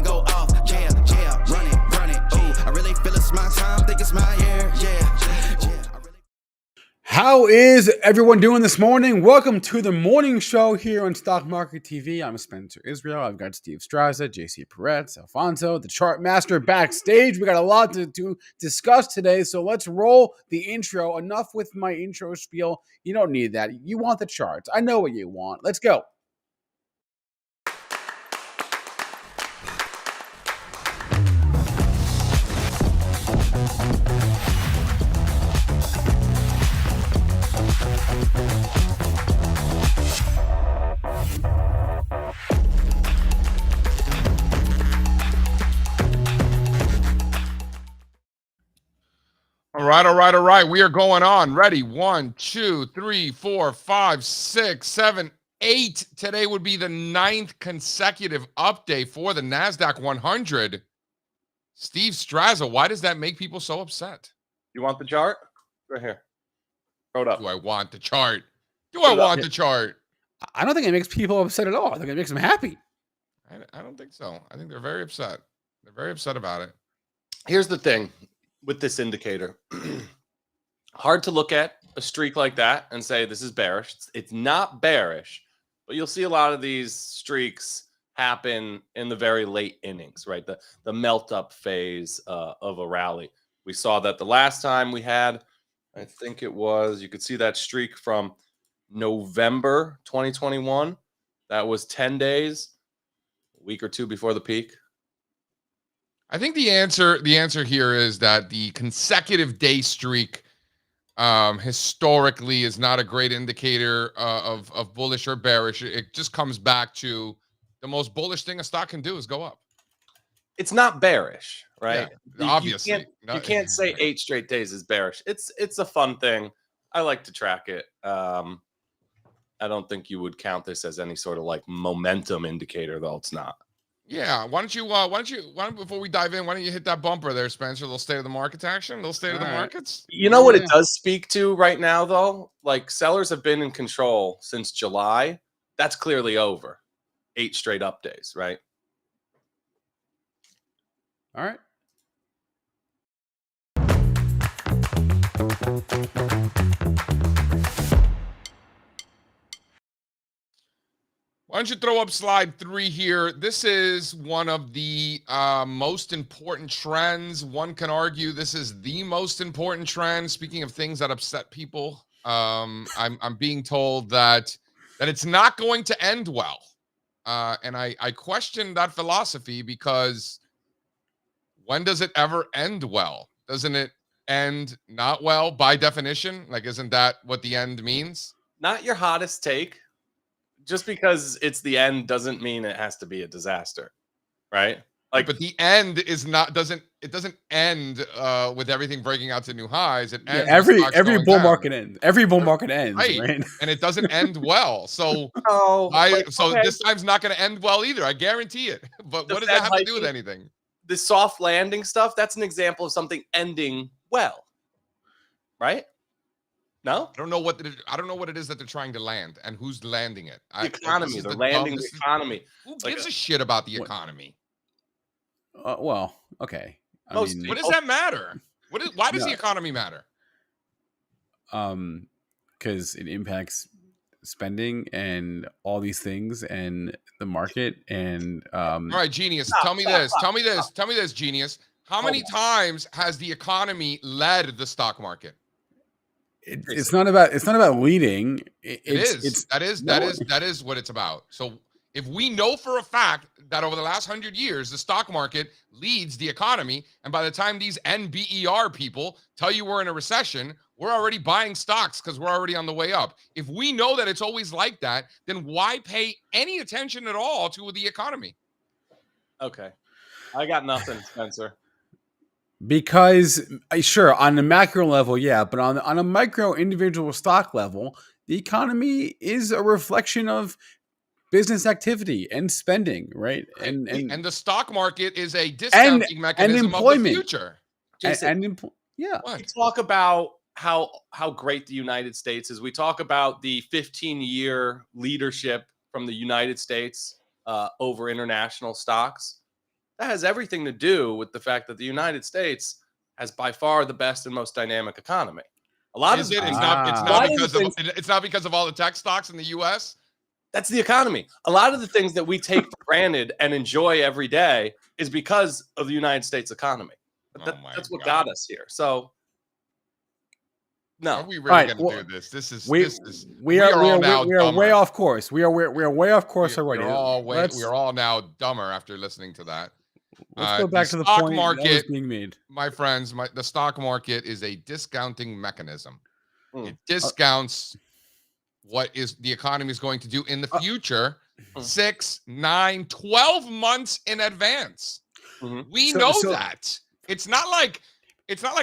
go off. Yeah, yeah, run it, ooh. I really feel it's my time, think it's my year, yeah. How is everyone doing this morning? Welcome to the morning show here on Stock Market TV. I'm Spencer Israel. I've got Steve Strazza, JC Parets, Alfonso, the chart master backstage. We got a lot to discuss today, so let's roll the intro. Enough with my intro spiel. You don't need that. You want the charts. I know what you want. Let's go. All right. We are going on. Ready? 1, 2, 3, 4, 5, 6, 7, 8. Today would be the 9th consecutive update for the NASDAQ 100. Steve Strazza, why does that make people so upset? You want the chart? Right here. Throw it up. Do I want the chart? The chart? I don't think it makes people upset at all. I think it makes them happy. I don't think so. I think they're very upset. They're very upset about it. Here's the thing with this indicator. Hard to look at a streak like that and say this is bearish. It's not bearish, but you'll see a lot of these streaks happen in the very late innings, right? The melt up phase of a rally. We saw that the last time we had, I think it was, you could see that streak from November 2021. That was 10 days, a week or two before the peak. I think the answer here is that the consecutive day streak historically is not a great indicator of bullish or bearish. It just comes back to the most bullish thing a stock can do is go up. It's not bearish, right? Yeah, obviously. You can't say 8 straight days is bearish. It's a fun thing. I like to track it. I don't think you would count this as any sort of like momentum indicator, though it's not. Yeah, why don't you before we dive in, why don't you hit that bumper there, Spencer? A little state of the markets action, a little state of the markets. You know what it does speak to right now, though? Like sellers have been in control since July. That's clearly over. 8 straight up days, right? All right. Why don't you throw up slide 3 here? This is one of the most important trends. One can argue this is the most important trend. Speaking of things that upset people, I'm being told that it's not going to end well. And I question that philosophy because when does it ever end well? Doesn't it end not well by definition? Like, isn't that what the end means? Not your hottest take. Just because it's the end doesn't mean it has to be a disaster, right? Like, but the end is not doesn't end with everything breaking out to new highs. It ends every bull market ends. Every bull market ends, right? And it doesn't end well. So this time's not going to end well either. I guarantee it. But what does that have to do with anything? The soft landing stuff, that's an example of something ending well, right? No, I don't know what it is that they're trying to land and who's landing it. The economy. They're landing the economy. Who gives a shit about the economy? Well, okay. What does that matter? Why does the economy matter? Because it impacts spending and all these things and the market and all right, genius. Tell me this, genius. How many times has the economy led the stock market? It's not about leading. That is what it's about. So if we know for a fact that over the last 100 years, the stock market leads the economy, and by the time these NBER people tell you we're in a recession, we're already buying stocks because we're already on the way up. If we know that it's always like that, then why pay any attention at all to the economy? Okay. I got nothing, Spencer. Because sure, on the macro level, yeah, but on a micro individual stock level, the economy is a reflection of business activity and spending, right? And the stock market is a discounting mechanism of the future. Jason, we talk about how great the United States is. We talk about the 15-year leadership from the United States over international stocks. That has everything to do with the fact that the United States has by far the best and most dynamic economy. A lot Is of it? It's a not lot of the because of things, it's not because of all the tech stocks in the U.S. that's the economy. A lot of the things that we take for granted and enjoy every day is because of the United States economy. Oh That's what God. got us here. So Are no. we All really right, going to well, do this? we are all now way dumber. off course. We are way off course already. We are all now dumber after listening to that. Let's go back to the stock point market that was being made. My friends, the stock market is a discounting mechanism. Mm. It discounts what is the economy is going to do in the future 6, 9, 12 months in advance. Mhm. We know that. It's not like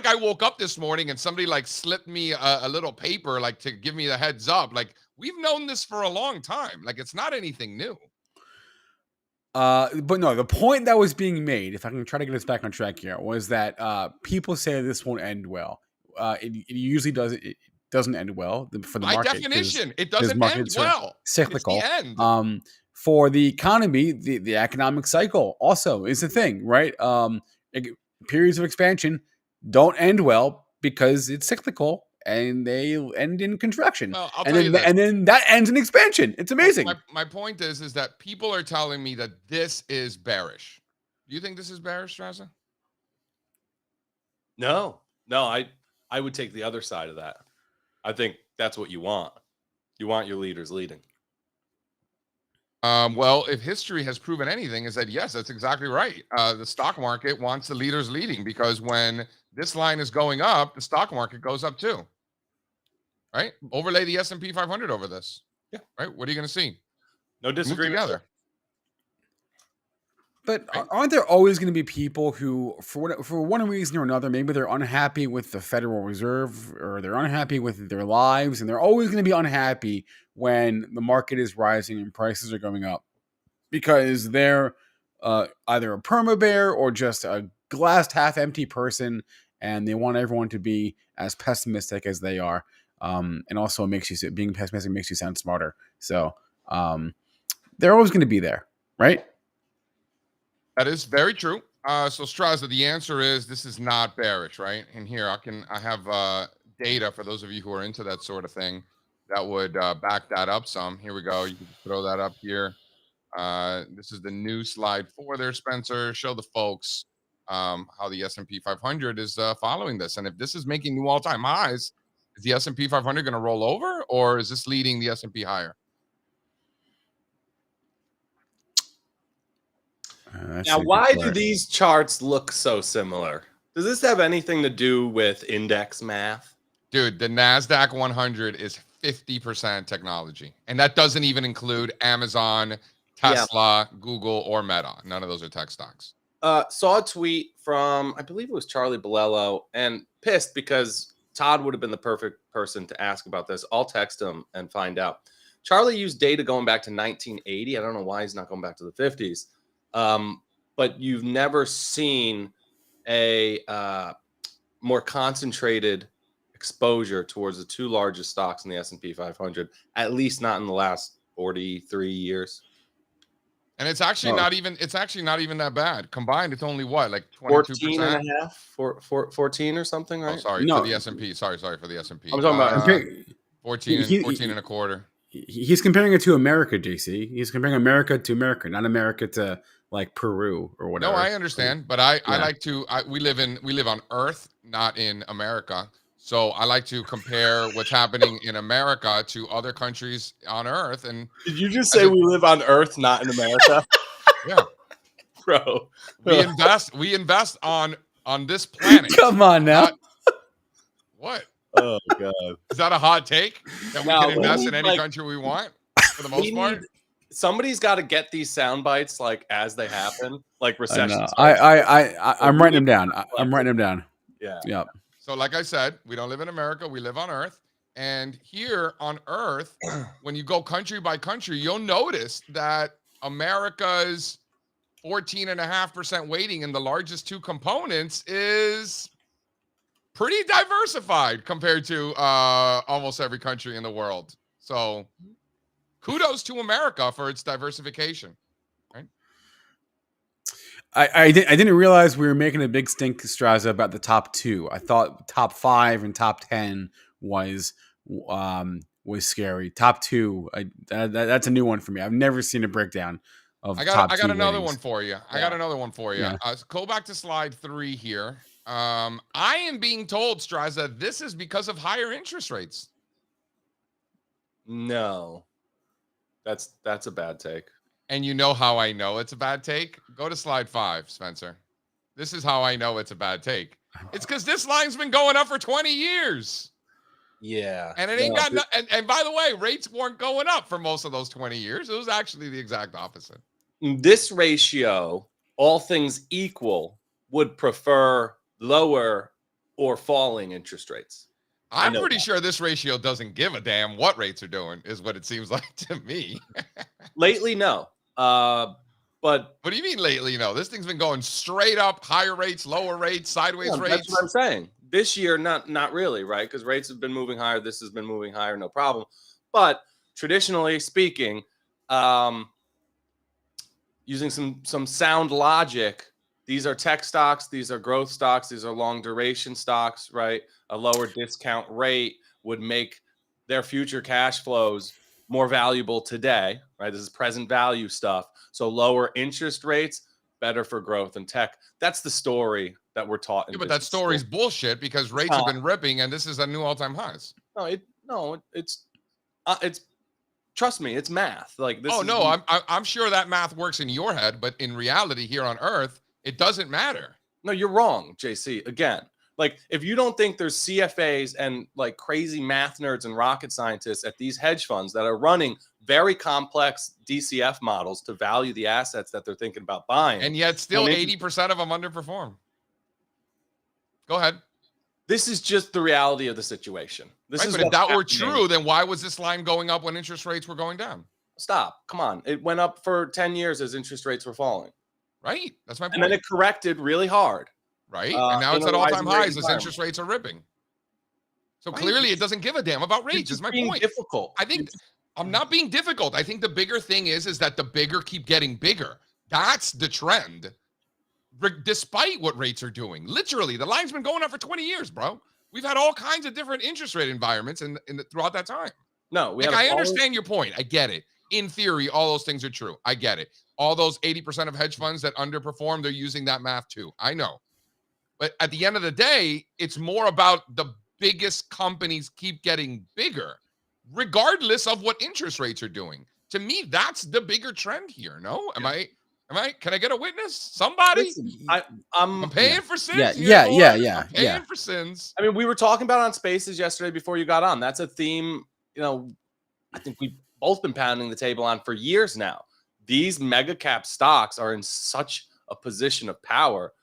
I woke up this morning and somebody like slipped me a little paper like to give me the heads up. Like we've known this for a long time. Like it's not anything new. But no, the point that was being made, if I can try to get us back on track here, was that people say this won't end well. It usually does. It doesn't end well for the By market. definition, it doesn't end markets are well. cyclical. It's the end. For the economy, the economic cycle also is a thing, right? Periods of expansion don't end well because it's cyclical and they end in contraction. Well, I'll and tell you this. then that ends in expansion. It's amazing. My point is that people are telling me that this is bearish. Do you think this is bearish, Strazza? No, I would take the other side of that. I think that's what you want. You want your leaders leading. Well, if history has proven anything, is that yes, that's exactly right. The stock market wants the leaders leading because when this line is going up, the stock market goes up too. Right? Overlay the S&P 500 over this. Yeah. Right? What are you going to see? No disagreement together. But aren't there always going to be people who, for one reason or another, maybe they're unhappy with the Federal Reserve or they're unhappy with their lives, and they're always going to be unhappy when the market is rising and prices are going up because they're either a perma bear or just a glass half empty person, and they want everyone to be as pessimistic as they are. And also, being pessimistic makes you sound smarter. So they're always going to be there, right? That is very true. So Strazza, the answer is this is not bearish, right? And here I have data for those of you who are into that sort of thing that would back that up some. Here we go. You can throw that up here. This is the new slide 4 there, Spencer. Show the folks how the S&P 500 is following this. And if this is making new all-time highs, is the S&P 500 going to roll over, or is this leading the S&P higher? Now, why do these charts look so similar? Does this have anything to do with index math? Dude, the NASDAQ 100 is 50% technology. And that doesn't even include Amazon, Tesla, Google, or Meta. None of those are tech stocks. Saw a tweet from, I believe it was Charlie Bolello, and pissed because Todd would have been the perfect person to ask about this. I'll text him and find out. Charlie used data going back to 1980. I don't know why he's not going back to the 50s. But you've never seen a more concentrated exposure towards the 2 largest stocks in the S&P 500, at least not in the last 43 years. And it's actually not even that bad. Combined, it's only what, like 22%? 14 and a half, 14 or something, right? Oh, sorry, No. for the S&P. Sorry for the S&P. I'm talking about 14 and a quarter. He's comparing it to America, JC. He's comparing America to America, not America to like Peru or whatever. No, I understand, but I like to. We live on Earth, not in America. So I like to compare what's happening in America to other countries on Earth. And did you just say we live on Earth, not in America? Yeah, bro. We invest on this planet. Come on now. What? Oh God! Is that a hot take that we can invest in any country we want for the most part? Somebody's got to get these sound bites like as they happen, like recessions. I'm writing them down. I'm writing them down. Yeah. Yep. So like I said, we don't live in America. We live on Earth. And here on Earth, when you go country by country, you'll notice that America's 14.5% weighting in the largest 2 components is pretty diversified compared to almost every country in the world. So kudos to America for its diversification. Right? I didn't realize we were making a big stink, Strazza, about the top 2. I thought top 5 and top 10 was scary. Top 2, that's a new one for me. I've never seen a breakdown of I top got 2 another ratings. one for you. I got another one for you. Yeah. Go back to slide 3 here. I am being told, Strazza, this is because of higher interest rates. No, that's a bad take. And you know how I know it's a bad take? Go to slide 5, Spencer. This is how I know it's a bad take. It's because this line's been going up for 20 years. Yeah. And it ain't got and by the way, rates weren't going up for most of those 20 years. It was actually the exact opposite. This ratio, all things equal, would prefer lower or falling interest rates. I'm pretty sure this ratio doesn't give a damn what rates are doing, is what it seems like to me. Lately, no. But what do you mean lately? No, this thing's been going straight up, higher rates, lower rates, sideways rates. That's what I'm saying. This year, not really, right? Because rates have been moving higher. This has been moving higher, no problem. But traditionally speaking, using some sound logic, these are tech stocks, these are growth stocks, these are long duration stocks, right? A lower discount rate would make their future cash flows more valuable today, right? This is present value stuff. So lower interest rates, better for growth and tech. That's the story that we're taught. Yeah, but that story's bullshit because rates have been ripping and this is a new all-time highs. It's trust me, it's math. Like this. I'm sure that math works in your head, but in reality here on Earth, it doesn't matter. No, you're wrong, JC. Again, like if you don't think there's CFAs and like crazy math nerds and rocket scientists at these hedge funds that are running very complex DCF models to value the assets that they're thinking about buying, and yet still 80% of them underperform. Go ahead. This is just the reality of the situation. This is but if that were true, then why was this line going up when interest rates were going down? Stop. Come on. It went up for 10 years as interest rates were falling. Right. That's my point. And then it corrected really hard. Right. And now it's at all-time highs as interest rates are ripping. So clearly it doesn't give a damn about rates, is my point. Difficult. I think I'm not being difficult. I think the bigger thing is that the bigger keep getting bigger. That's the trend. Despite what rates are doing. Literally, the line's been going up for 20 years, bro. We've had all kinds of different interest rate environments throughout that time. No, I understand your point. I get it. In theory, all those things are true. I get it. All those 80% of hedge funds that underperform, they're using that math too. I know. But at the end of the day, it's more about the biggest companies keep getting bigger, regardless of what interest rates are doing. To me, that's the bigger trend here. No? Am I? Can I get a witness? Somebody? Listen, I'm paying for sins. Yeah. I'm paying for sins. I mean, we were talking about on Spaces yesterday before you got on. That's a theme, I think we've both been pounding the table on for years now. These mega cap stocks are in such a position of power.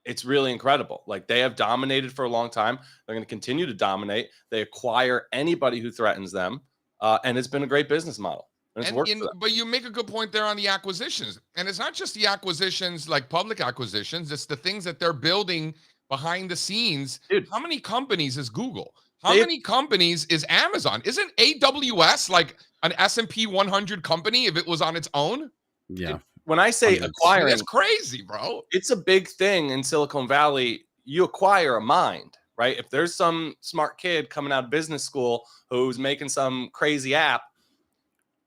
It's really incredible. Like they have dominated for a long time. They're going to continue to dominate. They acquire anybody who threatens them. And it's been a great business model. But you make a good point there on the acquisitions. And it's not just the acquisitions, like public acquisitions. It's the things that they're building behind the scenes. Dude, how many companies is Google? How many companies is Amazon? Isn't AWS like an S&P 100 company if it was on its own? Yeah. When I say acquiring, that's crazy, bro. It's a big thing in Silicon Valley. You acquire a mind, right? If there's some smart kid coming out of business school who's making some crazy app,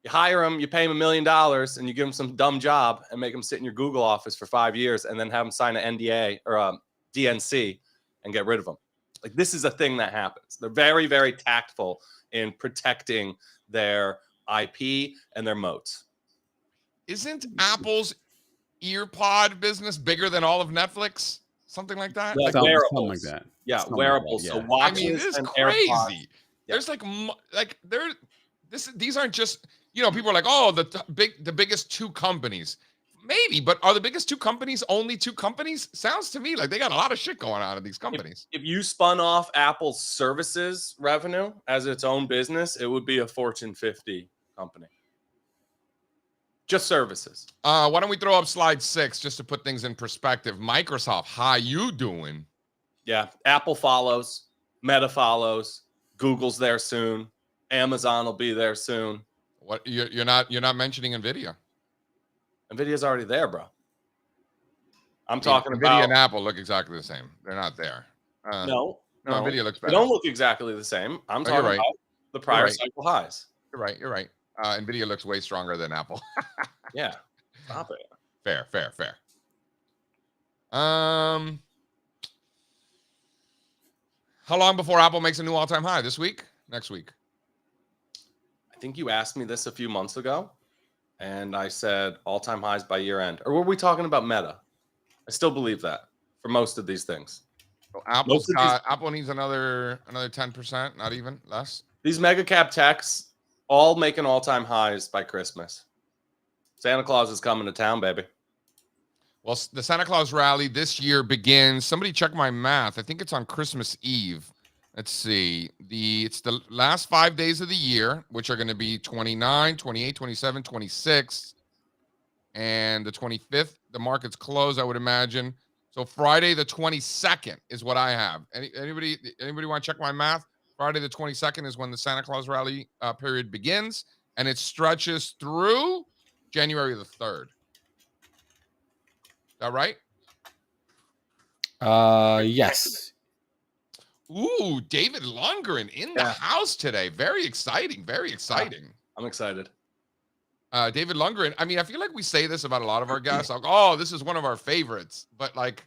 you hire him, you pay him $1 million, and you give him some dumb job and make him sit in your Google office for 5 years and then have him sign an NDA or a DNC and get rid of him. Like this is a thing that happens. They're very, very tactful in protecting their IP and their moats. Isn't Apple's EarPod business bigger than all of Netflix? Something like that? Like wearables. Something like that. Yeah, something wearables. Like that, yeah. So watches this is and crazy. AirPods. There's these aren't just, people are like, oh, the biggest two companies. Maybe, but are the biggest two companies only two companies? Sounds to me like they got a lot of shit going on in these companies. If you spun off Apple's services revenue as its own business, it would be a Fortune 50 company. Just services. Why don't we throw up slide 6 just to put things in perspective? Microsoft, how you doing? Yeah, Apple follows, Meta follows, Google's there soon, Amazon will be there soon. What you're not mentioning Nvidia? Nvidia's already there, bro. I'm talking Nvidia about and Apple look exactly the same. They're not there. no, Nvidia looks they better. don't look exactly the same. I'm Oh, you're talking right. about the prior right. cycle highs. You're right. You're right. Nvidia looks way stronger than Apple. Yeah, stop it. Fair. How long before Apple makes a new all-time high? This week? Next week? I think you asked me this a few months ago, and I said all-time highs by year end. Or were we talking about Meta? I still believe that for most of these things. So Apple needs another 10%, not even less. These mega cap techs all making all-time highs by Christmas. Santa Claus is coming to town, baby. Well, the Santa Claus rally this year begins. Somebody check my math. I think it's on Christmas Eve. Let's see. It's the last 5 days of the year, which are going to be 29, 28, 27, 26, and the 25th. The market's closed, I would imagine. So Friday the 22nd is what I have. Anybody want to check my math? Friday the 22nd is when the Santa Claus rally period begins, and it stretches through January the 3rd. Is that right? Yes. Ooh, David Lundgren in the house today. Very exciting. I'm excited. David Lundgren. I mean, I feel like we say this about a lot of our guests. Like, oh, this is one of our favorites. But like,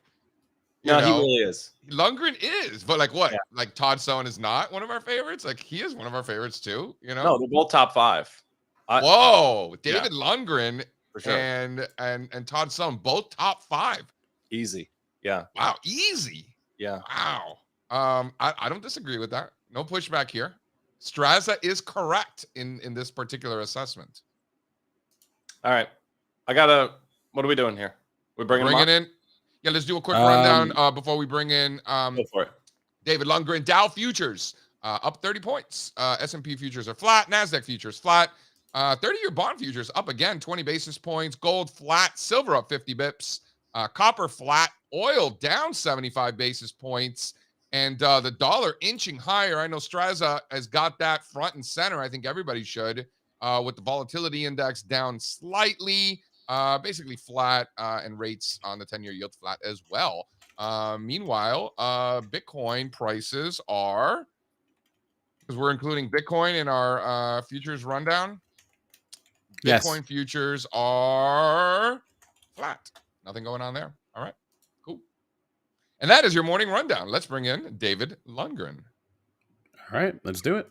he really is. Lundgren is. But like what? Yeah. Like Todd Stone is not one of our favorites? Like he is one of our favorites too, you know? No, they're both top 5. Whoa. David Lundgren for sure. and Todd Stone, both top 5. Easy. Yeah. Wow. Easy. Yeah. Wow. I don't disagree with that. No pushback here. Strazza is correct in this particular assessment. All right. what are we doing here? We're bringing in. Yeah, let's do a quick rundown before we bring in Go for it. David Lundgren. Dow futures up 30 points. S&P futures are flat. NASDAQ futures flat. 30-year bond futures up again 20 basis points. Gold flat. Silver up 50 bips. Copper flat. Oil down 75 basis points. And the dollar inching higher. I know Strazza has got that front and center. I think everybody should. With the volatility index down slightly, basically flat, and rates on the 10-year yield flat as well. Meanwhile, Bitcoin prices are, because we're including Bitcoin in our futures rundown. Bitcoin futures are flat. Nothing going on there. All right. And that is your morning rundown. Let's bring in David Lundgren. All right, let's do it.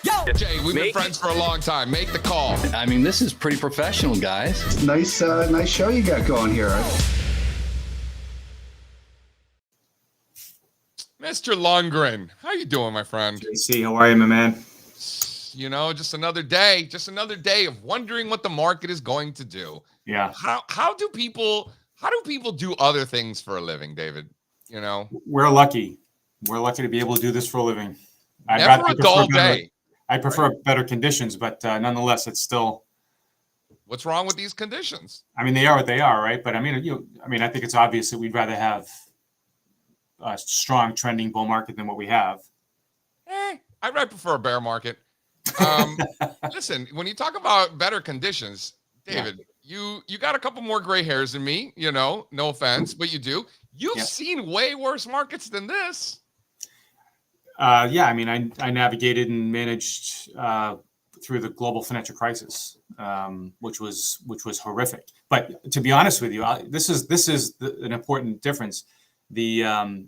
Yo, Jay, we've been friends for a long time. Make the call. I mean, this is pretty professional, guys. Nice show you got going here. Mr. Lundgren, how you doing, my friend? JC, how are you, my man? You know, just another day of wondering what the market is going to do. Yeah. How do people do other things for a living, David? You know, we're lucky. We're lucky to be able to do this for a living. Never a dull day. I prefer better conditions, but nonetheless, it's still. What's wrong with these conditions? I mean, they are what they are, right? But I mean, I think it's obvious that we'd rather have a strong trending bull market than what we have. I'd prefer a bear market. Listen, when you talk about better conditions, David, you got a couple more gray hairs than me, you know, no offense, but you do. You've seen way worse markets than this. I mean, I navigated and managed through the global financial crisis, which was horrific. But to be honest with you, this is an important difference. The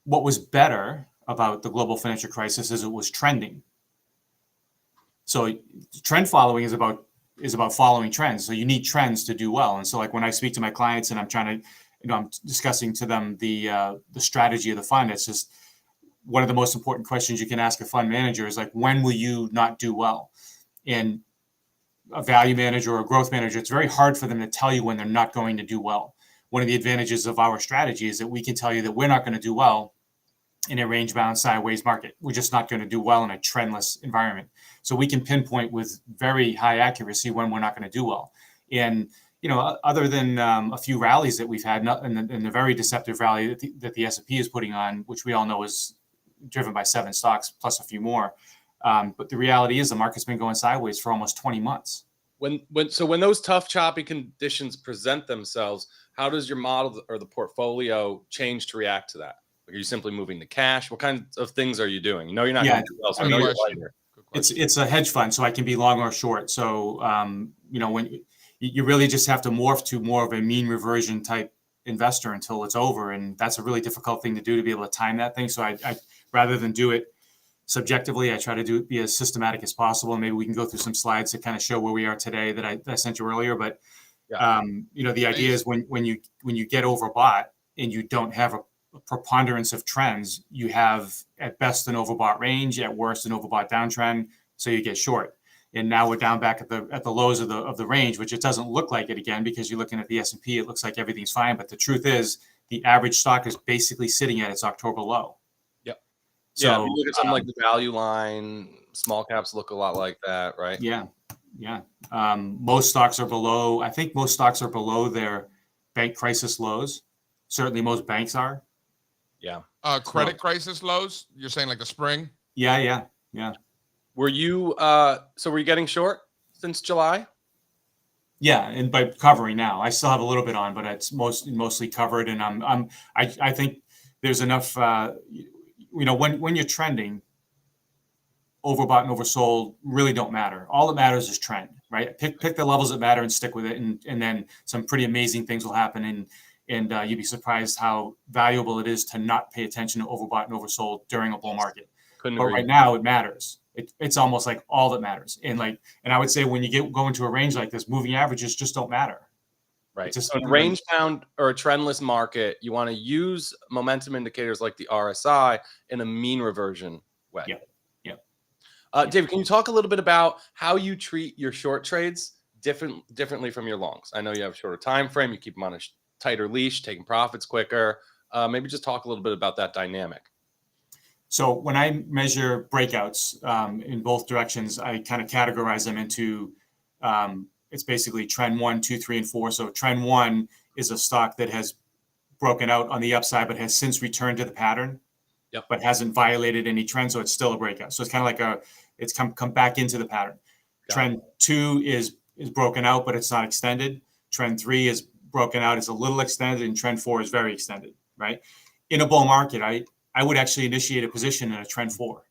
what was better about the global financial crisis is it was trending. So trend following is about following trends. So you need trends to do well. And so like when I speak to my clients and I'm trying to, I'm discussing to them the strategy of the fund, it's just one of the most important questions you can ask a fund manager is like, when will you not do well? And a value manager or a growth manager, it's very hard for them to tell you when they're not going to do well. One of the advantages of our strategy is that we can tell you that we're not going to do well in a range bound sideways market. We're just not going to do well in a trendless environment. So we can pinpoint with very high accuracy when we're not going to do well. And, you know, other than a few rallies that we've had and the very deceptive rally that the S&P is putting on, which we all know is driven by 7 stocks plus a few more. But the reality is the market's been going sideways for almost 20 months. When those tough, choppy conditions present themselves, how does your model or the portfolio change to react to that? Are you simply moving the cash? What kinds of things are you doing? No, you're not Yeah, going to do well. So I I know mean, you're question. lighter. Good question. it's a hedge fund, so I can be long or short. So when you really just have to morph to more of a mean reversion type investor until it's over, and that's a really difficult thing to do, to be able to time that thing. So I rather than do it subjectively, I try to be as systematic as possible. And maybe we can go through some slides to kind of show where we are today that I sent you earlier. But the idea is when you get overbought and you don't have a preponderance of trends, you have at best an overbought range, at worst an overbought downtrend, so you get short. And now we're down back at the lows of the range, which it doesn't look like it again, because you're looking at the S&P, it looks like everything's fine. But the truth is, the average stock is basically sitting at its October low. Yep. So Yeah, if you look at something like the value line, small caps look a lot like that, right? yeah. Most stocks are below. I think most stocks are below their bank crisis lows. Certainly, most banks are. Yeah. Credit crisis lows. You're saying like the spring? Yeah. Were you were you getting short since July? Yeah, and by covering now, I still have a little bit on, but it's mostly covered. And I think there's enough. When you're trending, overbought and oversold really don't matter. All that matters is trend, right? Pick the levels that matter and stick with it, and then some pretty amazing things will happen. And you'd be surprised how valuable it is to not pay attention to overbought and oversold during a bull market. Couldn't But agree. right now it matters. It's almost like all that matters. And I would say when you go into a range like this, moving averages just don't matter. Right. Just So in a range bound or a trendless market, you want to use momentum indicators like the RSI in a mean reversion way. Yeah. David, can you talk a little bit about how you treat your short trades differently from your longs? I know you have a shorter time frame. You keep them on a tighter leash, taking profits quicker. Maybe just talk a little bit about that dynamic. So when I measure breakouts in both directions, I kind of categorize them into it's basically trend 1, 2, 3, and 4. So trend 1 is a stock that has broken out on the upside, but has since returned to the pattern, but hasn't violated any trend. So it's still a breakout. So it's kind of like it's come back into the pattern. Trend 2 is broken out, but it's not extended. Trend 3 is broken out, it's a little extended, and trend 4 is very extended, right? In a bull market, I would actually initiate a position in a trend 4,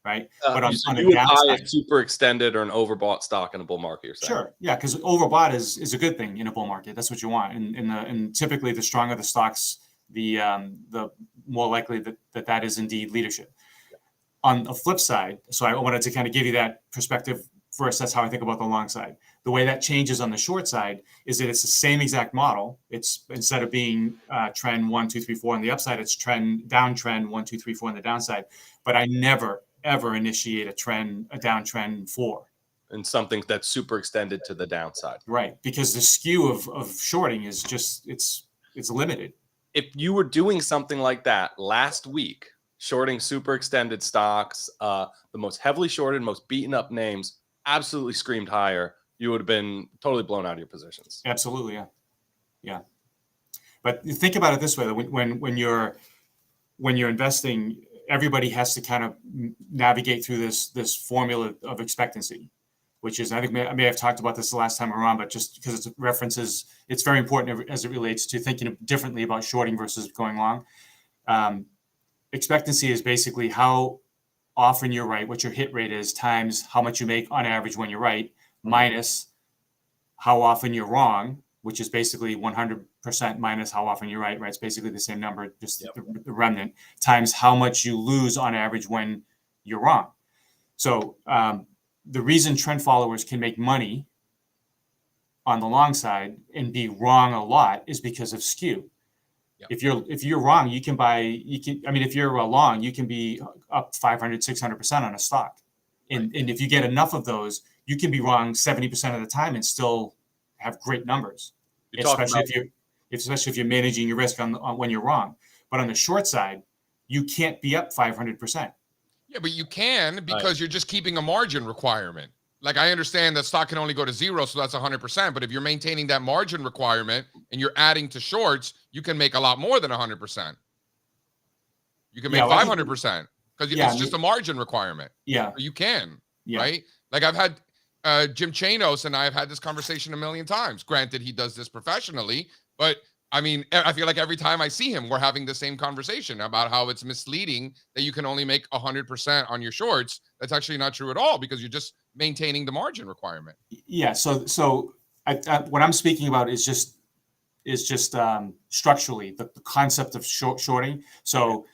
right? But on you the would buy downside, a super extended or an overbought stock in a bull market, you're saying? Sure. yeah, because overbought is a good thing in a bull market. That's what you want. And typically, the stronger the stocks, the more likely that is indeed leadership. On the flip side, so I wanted to kind of give you that perspective first. That's how I think about the long side. The way that changes on the short side is that it's the same exact model. It's instead of being trend 1, 2, 3, 4 on the upside, it's downtrend 1, 2, 3, 4 on the downside. But I never ever initiate a downtrend 4. And something that's super extended to the downside. Right, because the skew of shorting is just it's limited. If you were doing something like that last week, shorting super extended stocks, the most heavily shorted, most beaten up names, absolutely screamed higher, you would have been totally blown out of your positions. Absolutely, yeah. But think about it this way: when you're investing, everybody has to kind of navigate through this formula of expectancy, which is, I think I may have talked about this the last time around, but just because it references, it's very important as it relates to thinking differently about shorting versus going long. Expectancy is basically how often you're right, what your hit rate is, times how much you make on average when you're right, minus how often you're wrong, which is basically 100% minus how often you're right. It's basically the same number, just the remnant, times how much you lose on average when you're wrong. So the reason trend followers can make money on the long side and be wrong a lot is because of skew. If you're wrong, if you're long, you can be up 500, 600% on a stock. And if you get enough of those, you can be wrong 70% of the time and still have great numbers. Especially if you're managing your risk on when you're wrong. But on the short side, you can't be up 500%. Yeah, but you can, because you're just keeping a margin requirement. Like, I understand that stock can only go to 0, so that's 100%. But if you're maintaining that margin requirement and you're adding to shorts, you can make a lot more than 100%. You can make 500% because it's just a margin requirement. Yeah, you can. Right? Like, I've had Jim Chanos and I have had this conversation a million times. Granted, he does this professionally, but I mean, I feel like every time I see him, we're having the same conversation about how it's misleading that you can only make 100% on your shorts. That's actually not true at all, because you're just maintaining the margin requirement. Yeah. So what I'm speaking about is just structurally the concept of shorting. So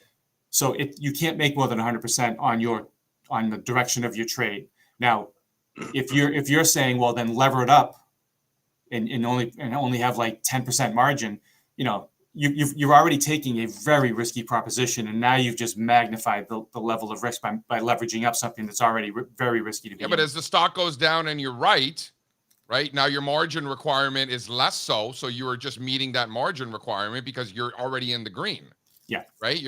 you can't make more than 100% on the direction of your trade. Now, if you're saying, well, then lever it up and only have like 10% margin, you're already taking a very risky proposition, and now you've just magnified the level of risk by leveraging up something that's already very risky to begin. Yeah, but as the stock goes down and you're right now, your margin requirement is less so you are just meeting that margin requirement because you're already in the green. Yeah. Right.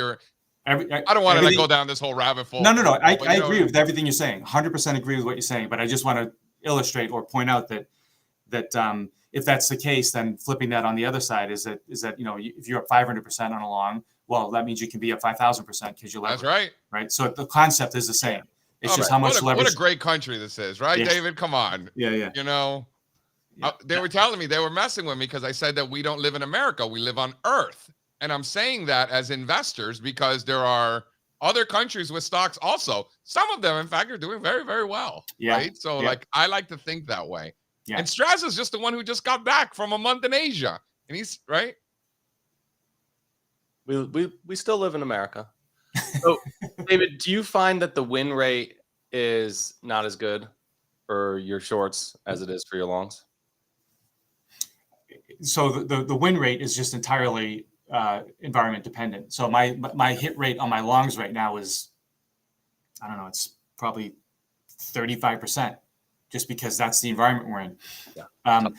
I don't want to go down this whole rabbit hole. No. I agree with everything you're saying. 100% agree with what you're saying. But I just want to illustrate or point out that if that's the case, then flipping that on the other side is that if you're up 500% on a long, well, that means you can be up 5,000% because you leverage. That's right. Right. So the concept is the same. It's just how much leverage. What a great country this is, right, David? Come on. Yeah. They were telling me, they were messing with me because I said that we don't live in America. We live on Earth. And I'm saying that as investors because there are other countries with stocks also. Some of them, in fact, are doing very, very well. Yeah. Right. So I like to think that way. Yeah. And Strazza is just the one who just got back from a month in Asia. And he's right. We still live in America. So, David, do you find that the win rate is not as good for your shorts as it is for your longs? So the win rate is just entirely environment dependent. So my hit rate on my longs right now is, I don't know, it's probably 35%, just because that's the environment we're in. Yeah.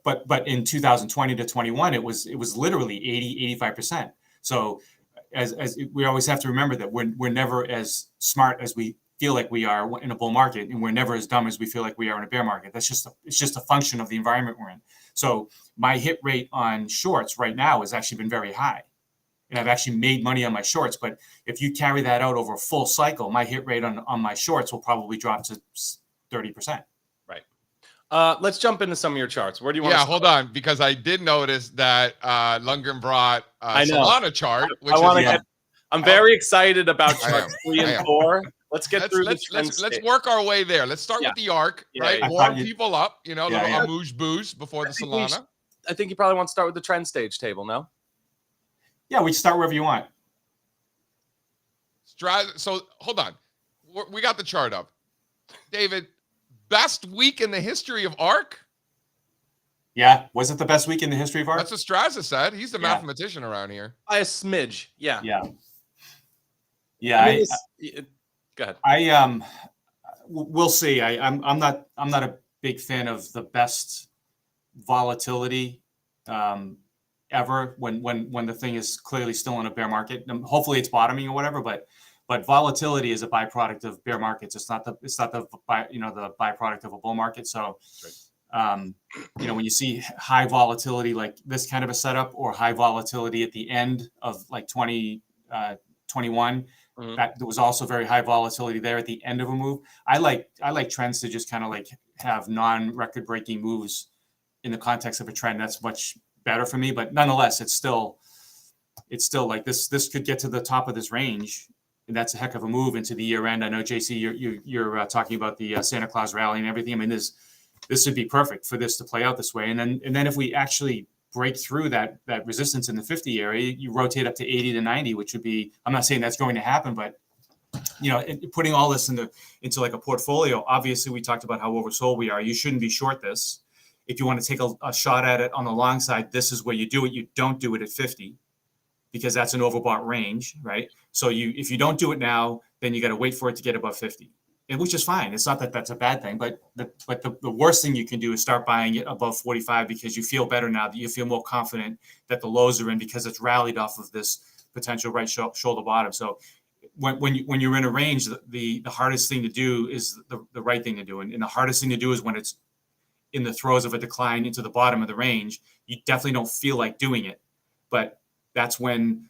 But in 2020 to 21, it was literally 85%. So as we always have to remember that we're never as smart as we feel like we are in a bull market, and we're never as dumb as we feel like we are in a bear market. It's just a function of the environment we're in. So my hit rate on shorts right now has actually been very high, and I've actually made money on my shorts. But if you carry that out over a full cycle, my hit rate on my shorts will probably drop to 30%. Right. Let's jump into some of your charts. Where do you want to start? Hold on, because I did notice that Lundgren brought Solana chart. I'm very excited about charts 3 and 4. Let's get through this. Let's work our way there. Let's start with the ARC, right? Warm people up, a little amuse boost before the Solana. I think you probably want to start with the trend stage table, no? Yeah, we start wherever you want. So hold on. We got the chart up. David, best week in the history of ARC? Yeah. Was it the best week in the history of ARC? That's what Strazza said. He's the mathematician around here. By a smidge. Yeah. Yeah. Go ahead. We'll see. I'm not a big fan of the best volatility ever when the thing is clearly still in a bear market. Hopefully it's bottoming or whatever, but volatility is a byproduct of bear markets. It's not the byproduct of a bull market. So when you see high volatility like this kind of a setup, or high volatility at the end of like 2021. That there was also very high volatility there at the end of a move. I like trends to just kind of like have non-record breaking moves in the context of a trend. That's much better for me. But nonetheless, it's still like this could get to the top of this range, and that's a heck of a move into the year end. I know, JC, you're talking about the Santa Claus rally and everything. I mean, this would be perfect for this to play out this way. And then if we actually break through that resistance in the 50 area, you rotate up to 80 to 90, which would be, I'm not saying that's going to happen, but putting all this into like a portfolio, obviously we talked about how oversold we are. You shouldn't be short this. If you want to take a shot at it on the long side, this is where you do it. You don't do it at 50 because that's an overbought range, right? So if you don't do it now, then you got to wait for it to get above 50. Which is fine. It's not that that's a bad thing, but the worst thing you can do is start buying it above 45 because you feel better now, that you feel more confident that the lows are in because it's rallied off of this potential right shoulder bottom. So when you're in a range, the hardest thing to do is the right thing to do, and the hardest thing to do is when it's in the throes of a decline into the bottom of the range. You definitely don't feel like doing it, but that's when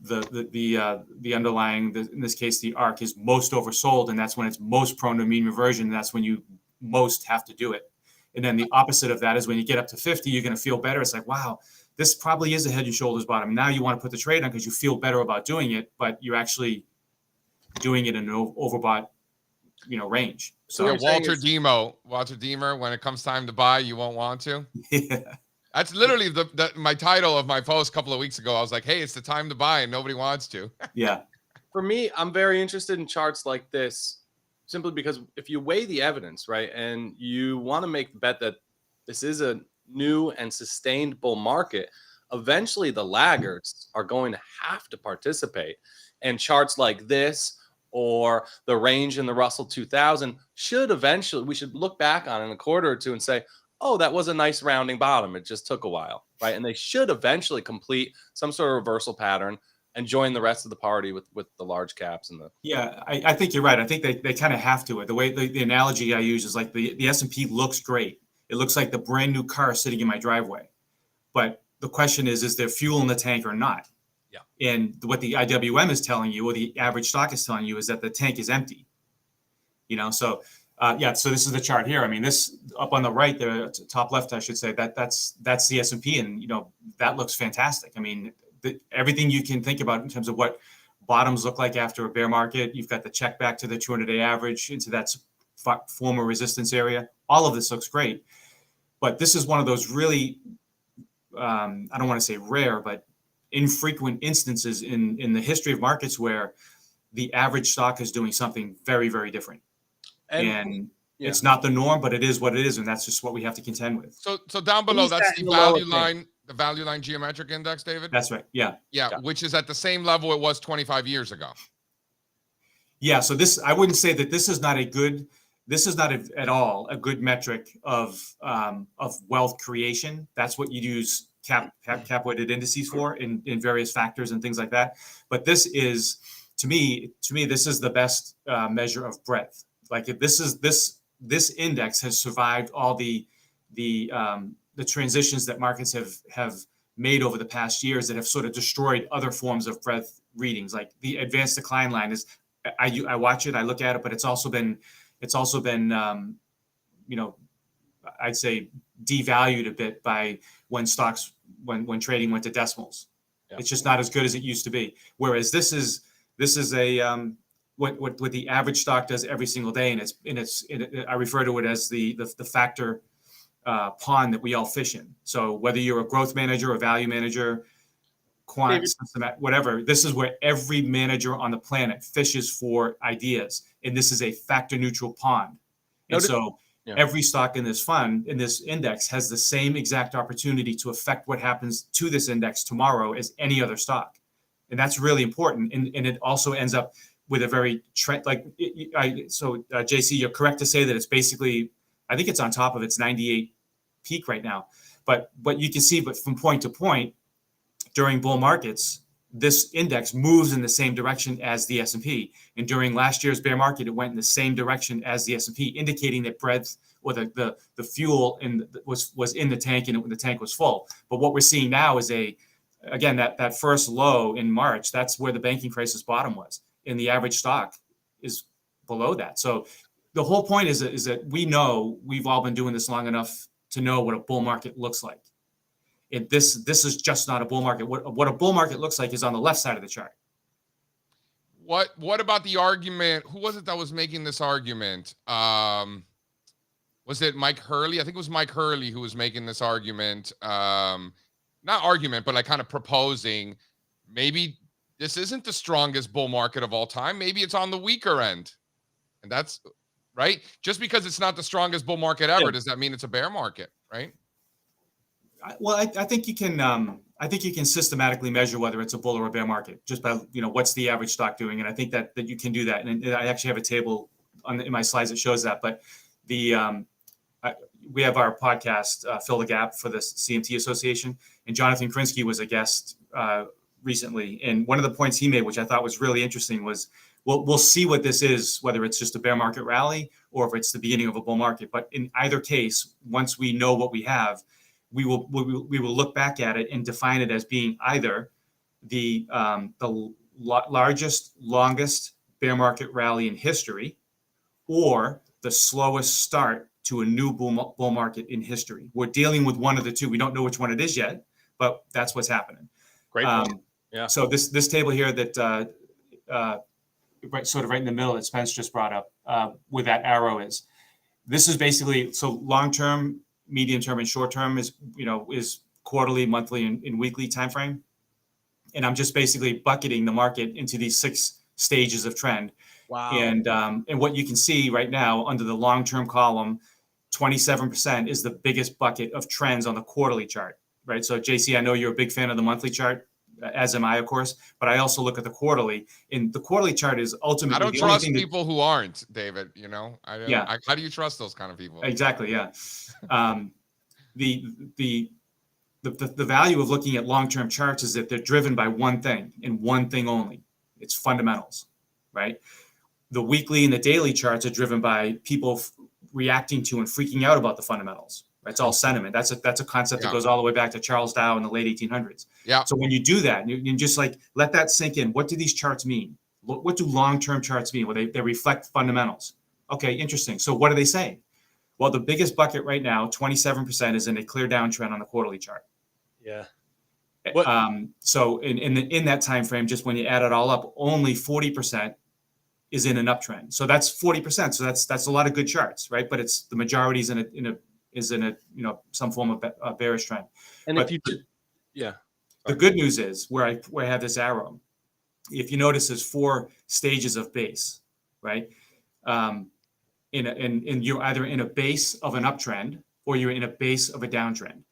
the underlying, in this case, the ARC is most oversold, and that's when it's most prone to mean reversion. That's when you most have to do it. And then the opposite of that is when you get up to 50, you're going to feel better. It's like, wow, this probably is a head and shoulders bottom. Now you want to put the trade on because you feel better about doing it, but you're actually doing it in an overbought, range. So Yeah, Walter Deemer, when it comes time to buy, you won't want to. yeah. That's literally my title of my post a couple of weeks ago. I was like, hey, it's the time to buy and nobody wants to. Yeah. For me, I'm very interested in charts like this simply because if you weigh the evidence, right, and you want to make the bet that this is a new and sustained bull market, eventually the laggards are going to have to participate. And charts like this or the range in the Russell 2000 we should look back on in a quarter or two and say, oh, that was a nice rounding bottom. It just took a while, right? And they should eventually complete some sort of reversal pattern and join the rest of the party with the large caps and the. Yeah, I think you're right. I think they kind of have to. The way the analogy I use is like the S&P looks great. It looks like the brand new car sitting in my driveway. But the question is there fuel in the tank or not? Yeah. And what the IWM is telling you, or the average stock is telling you, is that the tank is empty. So so this is the chart here. I mean, this up on the right there, top left, I should say, that's the S&P, and that looks fantastic. I mean, everything you can think about in terms of what bottoms look like after a bear market. You've got the check back to the 200-day average into that former resistance area. All of this looks great, but this is one of those really, I don't want to say rare, but infrequent instances in the history of markets where the average stock is doing something very, very different. And it's not the norm, but it is what it is, and that's just what we have to contend with. So down below, that's the value line. The value line geometric index, David? That's right. Yeah. Which is at the same level it was 25 years ago. Yeah. So I wouldn't say that this is not at all a good metric of wealth creation. That's what you use cap weighted indices for in various factors and things like that. But this is, to me, this is the best measure of breadth. Like if this index has survived all the transitions that markets have made over the past years that have sort of destroyed other forms of breadth readings. Like the advanced decline line is, I watch it, I look at it, but it's also been I'd say devalued a bit by when trading went to decimals. Yeah. It's just not as good as it used to be. Whereas this is a what the average stock does every single day, and I refer to it as the factor pond that we all fish in. So whether you're a growth manager, a value manager, quant, whatever, this is where every manager on the planet fishes for ideas, and this is a factor neutral pond. And every stock in this fund, in this index, has the same exact opportunity to affect what happens to this index tomorrow as any other stock, and that's really important. And it also ends up with a very trend. JC, you're correct to say that it's basically, I think it's on top of its 98 peak right now. But what you can see, but from point to point during bull markets, this index moves in the same direction as the S&P. And during last year's bear market, it went in the same direction as the S&P, indicating that breadth or the fuel was in the tank, and the tank was full. But what we're seeing now is again, that first low in March, that's where the banking crisis bottom was. And the average stock is below that. So the whole point is that we've all been doing this long enough to know what a bull market looks like. And this is just not a bull market. What a bull market looks like is on the left side of the chart. What about the argument? Who was it that was making this argument? Was it Mike Hurley? I think it was Mike Hurley who was making this argument. Not argument, but like kind of proposing maybe this isn't the strongest bull market of all time. Maybe it's on the weaker end. And that's right. Just because it's not the strongest bull market ever, does that mean it's a bear market, right? Well, I think you can. I think you can systematically measure whether it's a bull or a bear market just by what's the average stock doing, and I think that you can do that. And I actually have a table in my slides that shows that. But we have our podcast, Fill the Gap, for the CMT Association, and Jonathan Krinsky was a guest recently, and one of the points he made, which I thought was really interesting, was we'll see what this is, whether it's just a bear market rally or if it's the beginning of a bull market. But in either case, once we know what we have, we will look back at it and define it as being either the largest, longest bear market rally in history, or the slowest start to a new bull market in history. We're dealing with one of the two. We don't know which one it is yet, but that's what's happening. Great point. Yeah. So this table here that sort of right in the middle that Spence just brought up, where that arrow is. This is basically, so long-term, medium-term, and short-term is quarterly, monthly, and weekly time frame. And I'm just basically bucketing the market into these 6 stages of trend. Wow. And what you can see right now under the long-term column, 27% is the biggest bucket of trends on the quarterly chart, right? So JC, I know you're a big fan of the monthly chart, as am I, of course, but I also look at the quarterly. And the quarterly chart is ultimately I don't the only trust thing people who aren't, David. Yeah. How do you trust those kind of people? Exactly. Yeah. The value of looking at long-term charts is that they're driven by one thing and one thing only. It's fundamentals, right? The weekly and the daily charts are driven by people reacting to and freaking out about the fundamentals. Right? It's all sentiment. That's a concept that goes all the way back to Charles Dow in the late 1800s. Yeah. So when you do that, you just like let that sink in. What do these charts mean? What do long-term charts mean? Well, they reflect fundamentals. Okay, interesting. So what are they saying? Well, the biggest bucket right now, 27%, is in a clear downtrend on the quarterly chart. Yeah. So in that time frame, just when you add it all up, only 40% is in an uptrend. So that's 40%. So that's a lot of good charts, right? But it's the majority is in a some form of bearish trend. And but the good news is where I have this arrow. If you notice, there's 4 stages of base, right? And you're either in a base of an uptrend or you're in a base of a downtrend.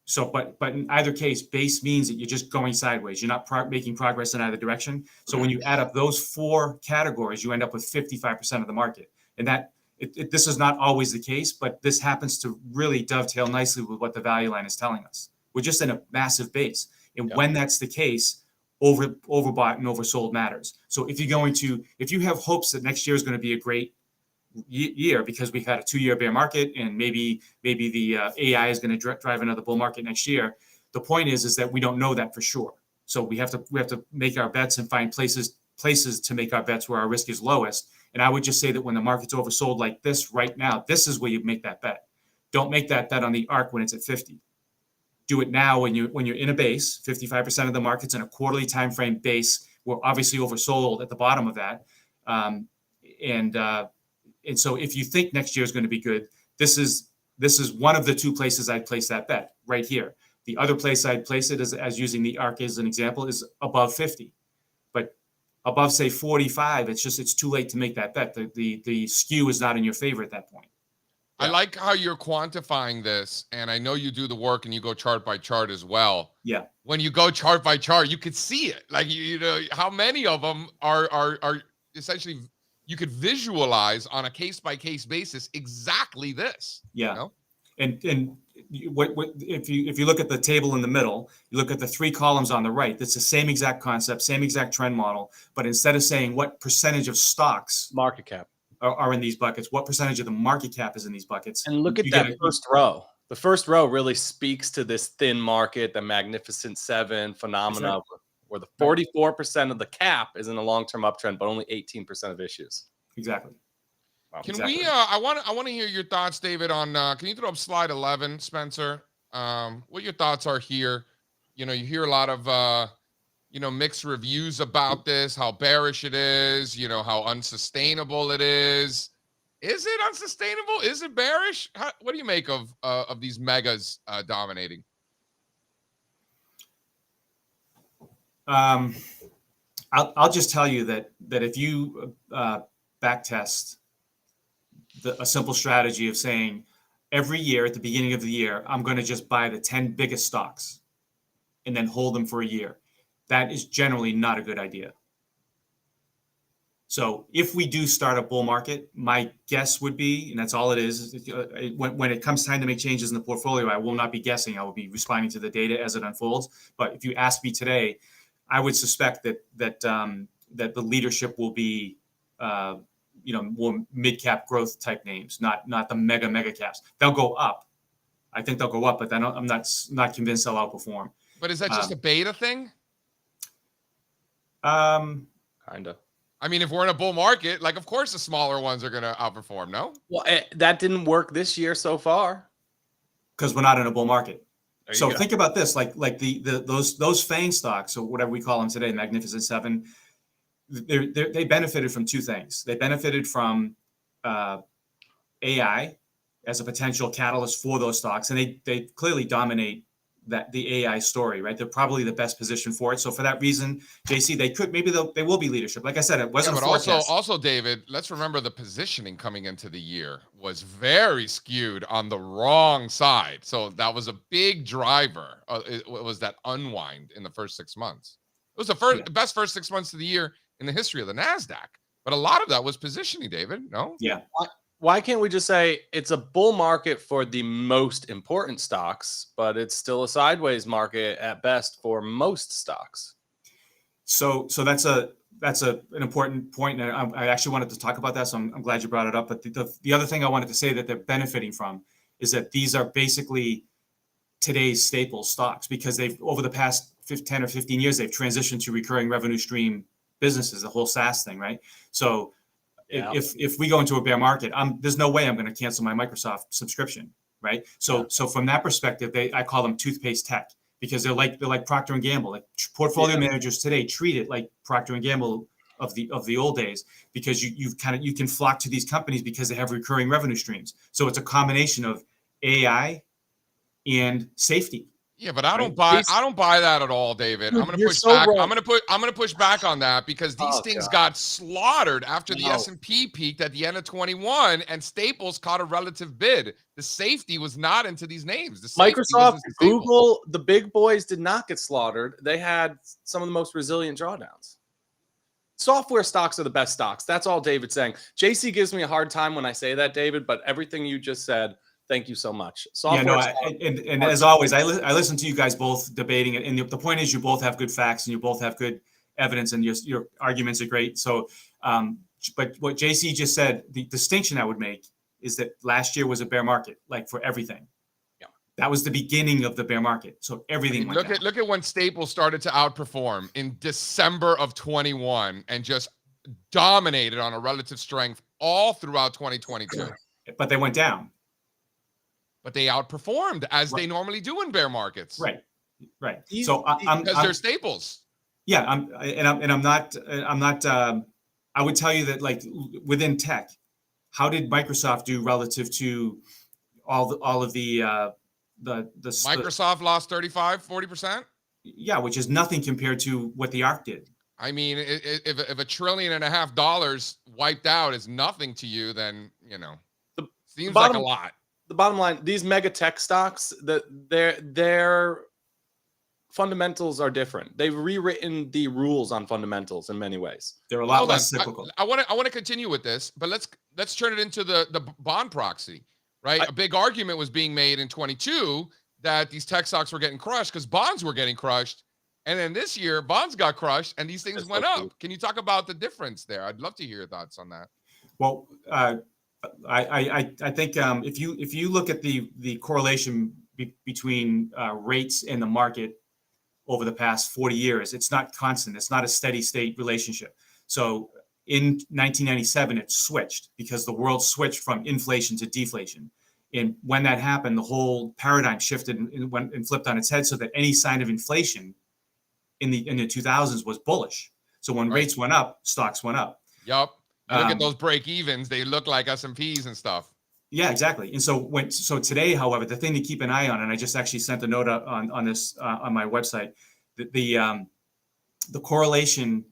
So, but in either case, base means that you're just going sideways. You're not making progress in either direction. So when you add up those 4 categories, you end up with 55% of the market. And this is not always the case, but this happens to really dovetail nicely with what the value line is telling us. We're just in a massive base. And when that's the case, overbought and oversold matters. So if you have hopes that next year is going to be a great year because we've had a 2-year bear market and maybe the AI is going to drive another bull market next year. The point is that we don't know that for sure. So we have to make our bets and find places to make our bets where our risk is lowest. And I would just say that when the market's oversold like this right now, this is where you make that bet. Don't make that bet on the arc when it's at 50. Do it now when you're in a base. 55% of the market's in a quarterly time frame base. We're obviously oversold at the bottom of that. And so if you think next year is going to be good, this is one of the 2 places I'd place that bet right here. The other place I'd place it as using the arc as an example is above 50, but above say 45, it's too late to make that bet. The skew is not in your favor at that point. I like how you're quantifying this, and I know you do the work and you go chart by chart as well. Yeah. When you go chart by chart, you could see it. Like how many of them are essentially. You could visualize on a case-by-case basis exactly this. Yeah. And if you look at the table in the middle, you look at the 3 columns on the right, that's the same exact concept, same exact trend model. But instead of saying what percentage of stocks Market cap are in these buckets, what percentage of the market cap is in these buckets. And look at that first row. The first row really speaks to this thin market, the Magnificent 7 phenomena. Where the 44% of the cap is in a long-term uptrend, but only 18% of issues. Exactly. Wow. Can we? I want to hear your thoughts, David. On can you throw up slide 11, Spencer? What your thoughts are here? You hear a lot of mixed reviews about this. How bearish it is. How unsustainable it is. Is it unsustainable? Is it bearish? What do you make of these megas dominating? I'll just tell you that if you backtest a simple strategy of saying every year at the beginning of the year, I'm going to just buy the 10 biggest stocks and then hold them for a year, that is generally not a good idea. So if we do start a bull market, my guess would be, and that's all it is, when it comes time to make changes in the portfolio, I will not be guessing. I will be responding to the data as it unfolds. But if you ask me today, I would suspect that the leadership will be, more mid-cap growth type names, not the mega caps. They'll go up. I think they'll go up, but then I'm not convinced they'll outperform. But is that just a beta thing? Kinda. I mean, if we're in a bull market, like, of course the smaller ones are going to outperform, no? Well, that didn't work this year so far. because we're not in a bull market. There you So go. think about this, like those FANG stocks, or whatever we call them today, Magnificent Seven. They benefited from two things. They benefited from AI as a potential catalyst for those stocks, and they clearly dominate the AI story, right? They're probably the best position for it. So for that reason, JC, they will be leadership. Like I said, it wasn't Yeah, but a forecast. also, David, let's remember the positioning coming into the year was very skewed on the wrong side. So that was a big driver. It was that unwind in the first 6 months. It was the best first 6 months of the year in the history of the NASDAQ. But a lot of that was positioning, David. No? Yeah. Why can't we just say it's a bull market for the most important stocks, but it's still a sideways market at best for most stocks? So that's an important point, and I actually wanted to talk about that. So I'm glad you brought it up. But the other thing I wanted to say that they're benefiting from is that these are basically today's staple stocks, because they've, over the past 10 or 15 years, they've transitioned to recurring revenue stream businesses, the whole SaaS thing, right? So if we go into a bear market, there's no way I'm going to cancel my Microsoft subscription, right? So from that perspective, I call them toothpaste tech, because they're like Procter and Gamble. Like portfolio managers today treat it like Procter and Gamble of the old days, because you can flock to these companies because they have recurring revenue streams. So it's a combination of AI and safety. Yeah, but I don't buy that at all, David. Dude, I'm going to push back. I'm going to push back on that, because these things got slaughtered after the S&P peaked at the end of 21, and Staples caught a relative bid. The safety was not into these names. Microsoft, Google, the big boys did not get slaughtered. They had some of the most resilient drawdowns. Software stocks are the best stocks. That's all David's saying. JC gives me a hard time when I say that, David, but everything you just said, thank you so much. And as always, I listen to you guys both debating it, and the point is, you both have good facts and you both have good evidence, and your arguments are great. So, but what JC just said, the distinction I would make is that last year was a bear market, like for everything. Yeah, that was the beginning of the bear market. So everything. Look at when Staples started to outperform in December of 21 and just dominated on a relative strength all throughout 2022. But they went down. But they outperformed, as they normally do in bear markets. Right. So because they're Staples. Yeah, I'm not. I would tell you that, like, within tech, how did Microsoft do relative to all of the Microsoft lost 35-40%? Yeah, which is nothing compared to what the ARC did. I mean, if $1.5 trillion wiped out is nothing to you, then seems like a lot. The bottom line, these mega tech stocks, their fundamentals are different. They've rewritten the rules on fundamentals in many ways. They're a lot less cyclical. I want to continue with this, but let's turn it into the bond proxy, right? A big argument was being made in 22 that these tech stocks were getting crushed because bonds were getting crushed, and then this year bonds got crushed and these things went up. Can you talk about the difference there? I'd love to hear your thoughts on that. Well, I think if you look at the correlation between rates and the market over the past 40 years, it's not constant. It's not a steady state relationship. So in 1997, it switched because the world switched from inflation to deflation. And when that happened, the whole paradigm shifted and flipped on its head, so that any sign of inflation in the 2000s was bullish. So when rates went up, stocks went up. Yep. Look at those break evens; they look like S&Ps and stuff. Yeah, exactly. And so today, however, the thing to keep an eye on, and I just actually sent a note on this on my website, the correlation.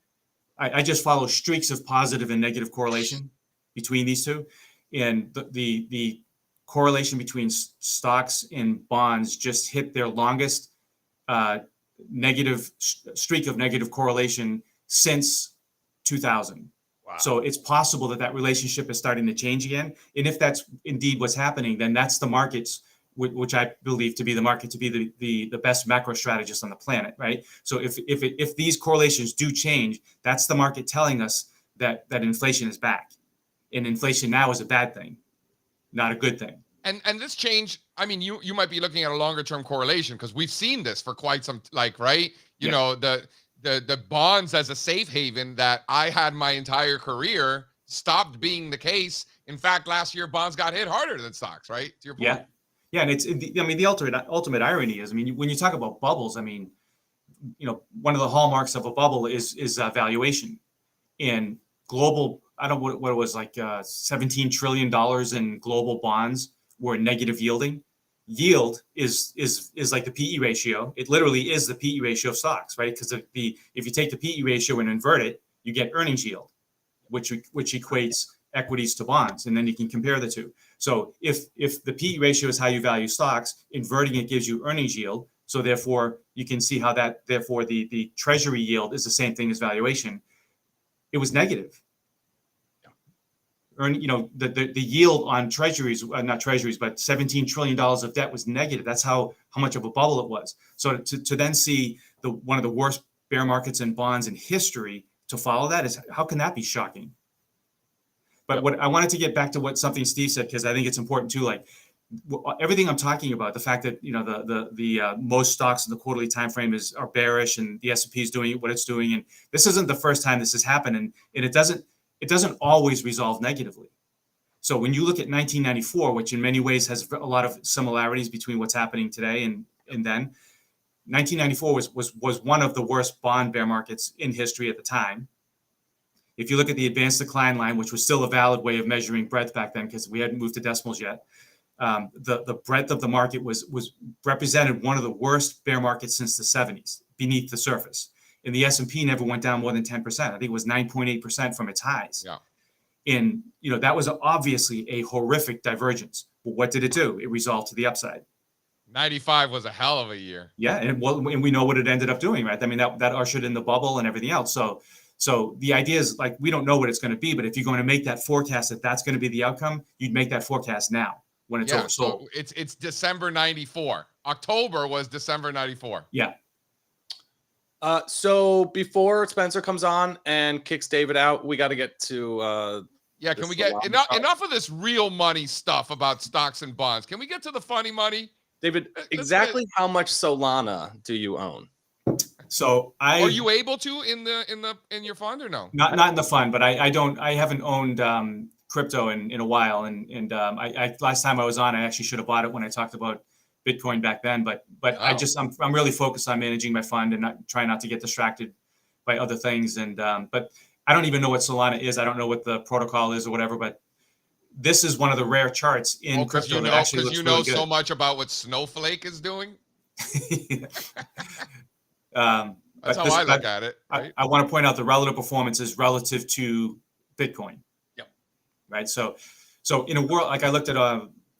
I just follow streaks of positive and negative correlation between these two, and the correlation between stocks and bonds just hit their longest negative streak of negative correlation since 2000. Wow. So it's possible that relationship is starting to change again. And if that's indeed what's happening, then that's the markets, which I believe to be the market to be the best macro strategist on the planet, right? So if these correlations do change, that's the market telling us that inflation is back. And inflation now is a bad thing, not a good thing. And this change, I mean, you might be looking at a longer term correlation, because we've seen this for quite some, right? You know, the bonds as a safe haven that I had my entire career stopped being the case. In fact, last year bonds got hit harder than stocks, right? To your point. Yeah, and the ultimate irony is, I mean, when you talk about bubbles, I mean, one of the hallmarks of a bubble is valuation. In global, I don't know what it was, like $17 trillion in global bonds were negative yielding. Yield is like the PE ratio. It literally is the PE ratio of stocks, right? Because if you take the PE ratio and invert it, you get earnings yield, which equates equities to bonds, and then you can compare the two. So if the PE ratio is how you value stocks, inverting it gives you earnings yield. So therefore, you can see how that the treasury yield is the same thing as valuation. It was negative. The yield on treasuries, not treasuries, but $17 trillion of debt was negative. That's how much of a bubble it was. So to then see one of the worst bear markets in bonds in history, to follow that is, how can that be shocking? But what I wanted to get back to something Steve said, because I think it's important too, like everything I'm talking about, the fact that the most stocks in the quarterly time frame are bearish, and the S&P is doing what it's doing, and this isn't the first time this has happened, and it doesn't always resolve negatively. So when you look at 1994, which in many ways has a lot of similarities between what's happening today and then, 1994 was one of the worst bond bear markets in history at the time. If you look at the advanced decline line, which was still a valid way of measuring breadth back then, because we hadn't moved to decimals yet, the breadth of the market was represented one of the worst bear markets since the 70s beneath the surface. And the S&P never went down more than 10%. I think it was 9.8% from its highs. Yeah. And that was obviously a horrific divergence. But what did it do? It resolved to the upside. 95 was a hell of a year. Yeah, and we know what it ended up doing, right? I mean, that ushered in the bubble and everything else. So the idea is, like, we don't know what it's going to be, but if you're going to make that forecast that's going to be the outcome, you'd make that forecast now when it's oversold. So it's December 94. October was December 94. Yeah. So before Spencer comes on and kicks David out, we got to get to can we get enough of this real money stuff about stocks and bonds? Can we get to the funny money? David, exactly how much Solana do you own? So are you able to in your fund or no? Not in the fund, but I haven't owned crypto in a while, and I last time I was on, I actually should have bought it when I talked about Bitcoin back then, but I'm really focused on managing my fund and trying not to get distracted by other things. And but I don't even know what Solana is. I don't know what the protocol is or whatever. But this is one of the rare charts in crypto that actually looks really good. So much about what Snowflake is doing. That's how I look at it. Right? I want to point out the relative performance is relative to Bitcoin. Yep. Right. So in a world, like, I looked at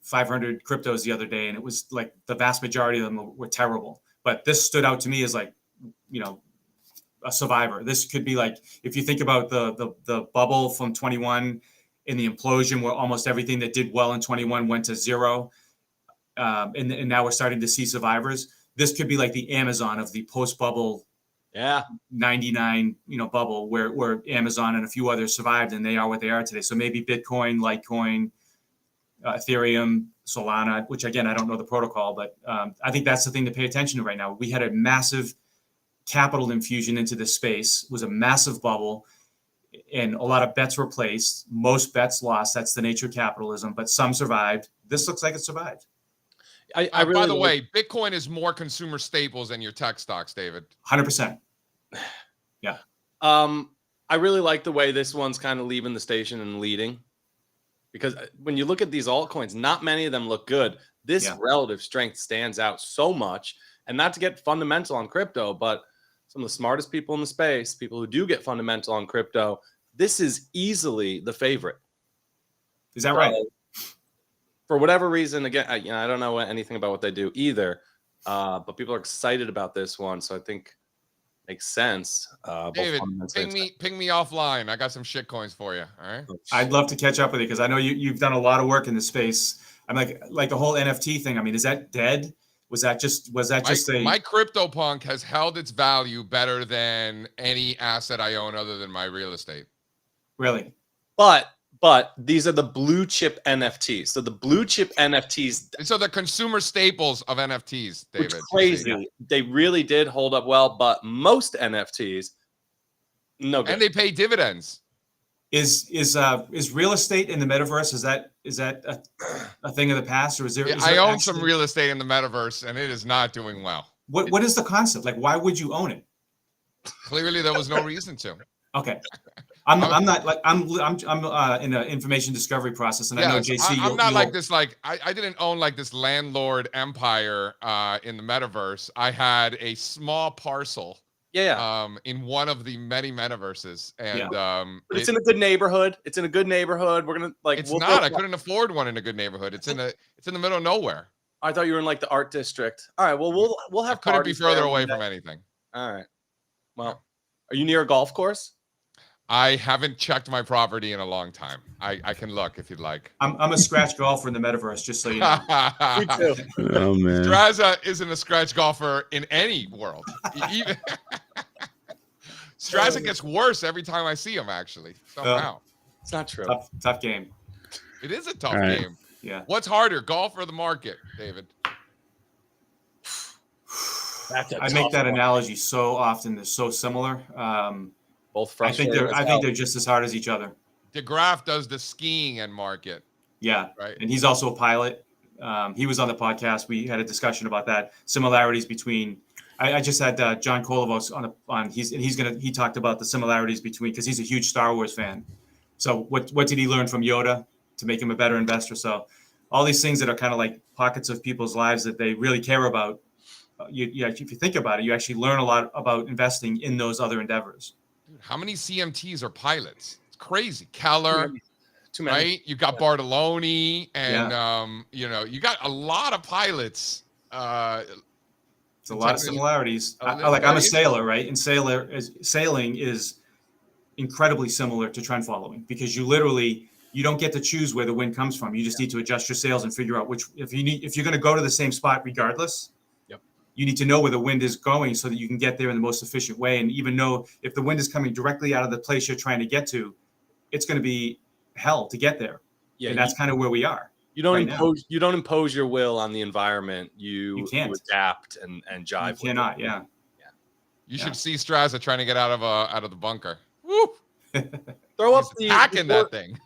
500 cryptos the other day, and it was like the vast majority of them were terrible. But this stood out to me as, like, a survivor. This could be like, if you think about the bubble from 21 in the implosion, where almost everything that did well in 21 went to zero. And now we're starting to see survivors. This could be like the Amazon of the post-bubble 99 bubble, where Amazon and a few others survived, and they are what they are today. So maybe Bitcoin, Litecoin, Ethereum, Solana, which again, I don't know the protocol, but I think that's the thing to pay attention to right now. We had a massive capital infusion into this space. It was a massive bubble, and a lot of bets were placed. Most bets lost. That's the nature of capitalism, but some survived. This looks like it survived. I really, by the way, Bitcoin is more consumer staples than your tech stocks, David. 100%. Yeah. I really like the way this one's kind of leaving the station and leading, because when you look at these altcoins, not many of them look good. This relative strength stands out so much, and not to get fundamental on crypto, but some of the smartest people in the space, people who do get fundamental on crypto, this is easily the favorite. Is that right? For whatever reason, again, I don't know anything about what they do either, but people are excited about this one, so I think it makes sense. David, ping me offline. I got some shit coins for you. All right. I'd love to catch up with you, because I know you've done a lot of work in this space. I'm like the whole NFT thing. I mean, is that dead? Was that just my CryptoPunk has held its value better than any asset I own other than my real estate. Really? But But these are the blue chip NFTs. So the blue chip NFTs, And so the consumer staples of NFTs, David. which crazy. They really did hold up well, but most NFTs, no good. And they pay dividends. Is real estate in the metaverse? Is that a thing of the past, or is there? Yeah, is I there own actually, some real estate in the metaverse, and it is not doing well. What is the concept? Like, why would you own it? Clearly, there was no reason to. Okay, I'm not like I'm in an information discovery process, and I know JC. I'm not like this. Like I didn't own like this landlord empire in the metaverse. I had a small parcel. Yeah. In one of the many metaverses, and but it's in a good neighborhood. It's in a good neighborhood. We're gonna like. It's not. I couldn't afford one in a good neighborhood. It's in the middle of nowhere. I thought you were in like the art district. All right. Well, we'll have. Couldn't be further away from anything. All right. Well, are you near a golf course? I haven't checked my property in a long time. I can look if you'd like. I'm a scratch golfer in the metaverse, just so you know. Me too. Oh man. Strazza isn't a scratch golfer in any world. Even Strazza gets worse every time I see him. Actually, somehow It's not true. Tough game. it is a tough right. game. Yeah. What's harder, golf or the market, David? I make that analogy so often. They're so similar. Both I think frustrating. they're just as hard as each other. DeGraff does the skiing and market. Yeah. Right. And he's also a pilot. He was on the podcast. We had a discussion about that similarities between. I just had John Kolovos on. He talked about the similarities between, because he's a huge Star Wars fan. So what did he learn from Yoda to make him a better investor? So all these things that are kind of like pockets of people's lives that they really care about. If you think about it, you actually learn a lot about investing in those other endeavors. Dude, how many CMTs are pilots? It's crazy. Keller, Too many. right? You got Bartoloni, and you got a lot of pilots. It's a lot of similarities. I'm a very sailor, right? And sailing is incredibly similar to trend following, because you don't get to choose where the wind comes from. You just need to adjust your sails and figure out if you're going to go to the same spot regardless. You need to know where the wind is going so that you can get there in the most efficient way. And even know if the wind is coming directly out of the place you're trying to get to, it's going to be hell to get there. Yeah, and that's kind of where we are. You don't impose. You don't impose your will on the environment. You can't adapt and jive. You cannot. Yeah. You should see Strazza trying to get out of the bunker. Woo! Throw up hacking that thing.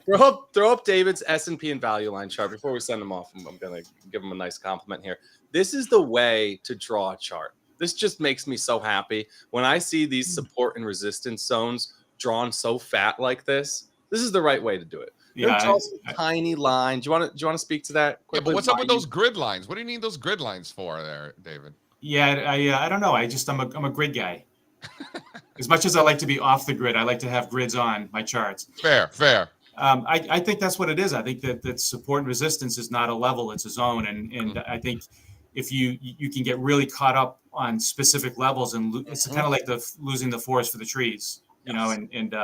Throw up David's S&P and value line chart before we send him off. I'm gonna give him a nice compliment here. This is the way to draw a chart. This just makes me so happy when I see these support and resistance zones drawn so fat like this. This is the right way to do it. Yeah, tiny lines. Do you want to speak to that? Yeah, but what's up with those grid lines? What do you need those grid lines for, there, David? Yeah, I don't know. I'm a grid guy. As much as I like to be off the grid, I like to have grids on my charts. Fair. I think that's what it is. I think that support and resistance is not a level; it's a zone, and I think if you can get really caught up on specific levels, and it's kind of like losing the forest for the trees, you know. And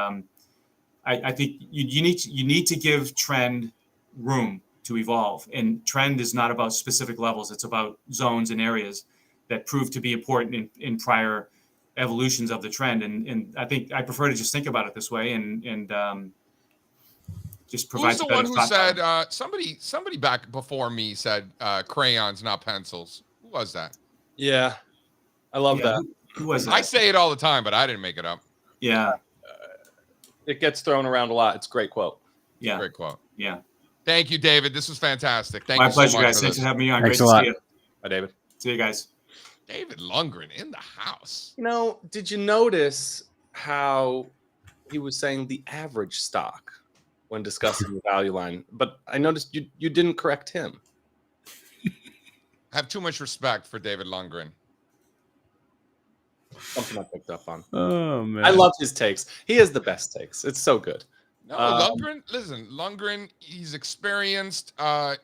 I think you need to give trend room to evolve, and trend is not about specific levels; it's about zones and areas that prove to be important in prior evolutions of the trend. And I think I prefer to just think about it this way, and just provide. Who's the one who said somebody back before me said crayons, not pencils? Who was that? Yeah, I love that. Who was that? I say it all the time, but I didn't make it up. Yeah, it gets thrown around a lot. It's a great quote. Yeah, great quote. Yeah. Thank you, David. This was fantastic. Thank My you pleasure, so much guys. Thanks for having me on. Thanks Great a lot. to see you. Bye, David. See you guys. David Lundgren in the house. You know, did you notice how he was saying the average stock when discussing the value line? But I noticed you didn't correct him. I have too much respect for David Lundgren. Something I picked up on. Oh man. I love his takes. He has the best takes. It's so good. No, Lundgren, he's experienced.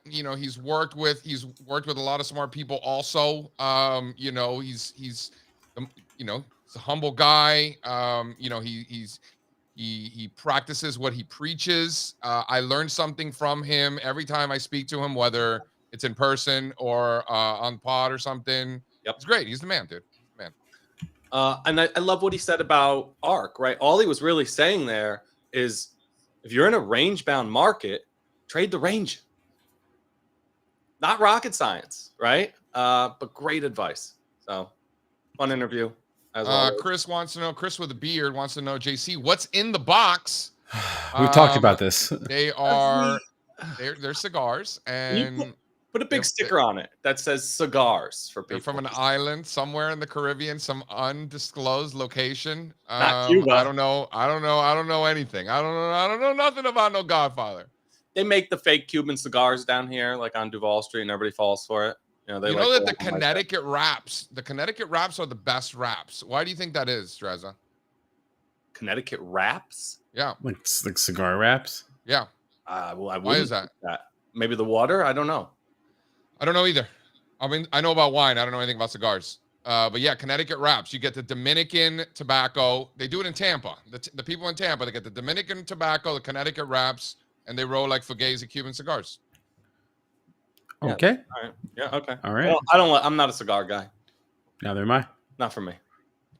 He's worked with a lot of smart people also. He's a humble guy. He practices what he preaches. I learn something from him every time I speak to him, whether it's in person or on pod or something. Yep. It's great. He's the man, dude. Man. And I love what he said about ARC, right? All he was really saying there is if you're in a range-bound market, trade the range. Not rocket science, right? But great advice. So, fun interview. As always. Chris wants to know. Chris with a beard wants to know. JC, what's in the box? We've talked about this. They are they're cigars, and Put a big sticker on it that says cigars for people. they're from an island somewhere in the Caribbean, some undisclosed location. Not Cuba. I don't know anything. I don't know nothing about no Godfather. They make the fake Cuban cigars down here, like on Duval Street, and everybody falls for it. You know that the Connecticut wraps, are the best wraps. Why do you think that is, Strazza? Connecticut wraps? Yeah. Like cigar wraps? Yeah. Why is that? Maybe the water? I don't know. I don't know either. I mean, I know about wine. I don't know anything about cigars. But yeah, Connecticut wraps. You get the Dominican tobacco. They do it in Tampa. The people in Tampa, they get the Dominican tobacco, the Connecticut wraps, and they roll like Fugazi Cuban cigars. Yeah. Okay. All right. Yeah. Okay. All right. Well, I'm not a cigar guy. Neither am I. Not for me.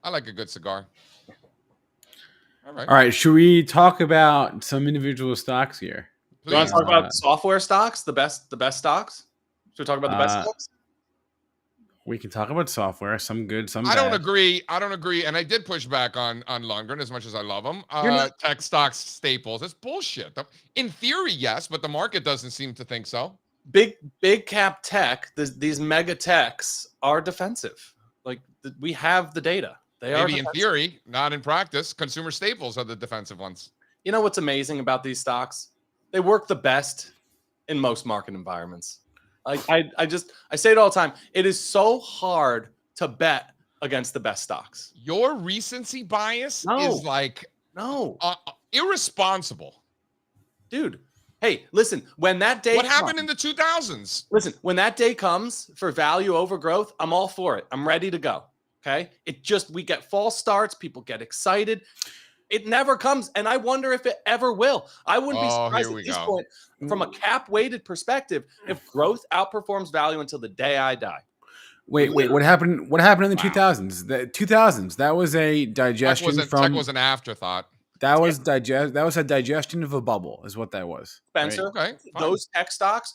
I like a good cigar. All right. All right. Should we talk about some individual stocks here? Please. You want to talk about software stocks? The best stocks? Should we talk about the best stocks? We can talk about software. Some good, some I bad. don't agree. And I did push back on Lundgren as much as I love him. Tech stocks staples. It's bullshit. In theory, yes, but the market doesn't seem to think so. Big cap tech, these mega techs are defensive. Like we have the data. They are maybe in theory, not in practice. Consumer staples are the defensive ones. You know what's amazing about these stocks? They work the best in most market environments. Like I say it all the time. It is so hard to bet against the best stocks. Your recency bias is like irresponsible, dude. Hey, listen, when that day what happened in the 2000s? Listen, when that day comes for value over growth, I'm all for it. I'm ready to go. Okay. We get false starts. People get excited. It never comes. And I wonder if it ever will. I wouldn't be surprised at this point from a cap weighted perspective if growth outperforms value until the day I die. Wait, what happened? What happened in the 2000s? The 2000s, that was a digestion tech was an afterthought. That was a digestion of a bubble, is what that was. Spencer, right? Okay, those tech stocks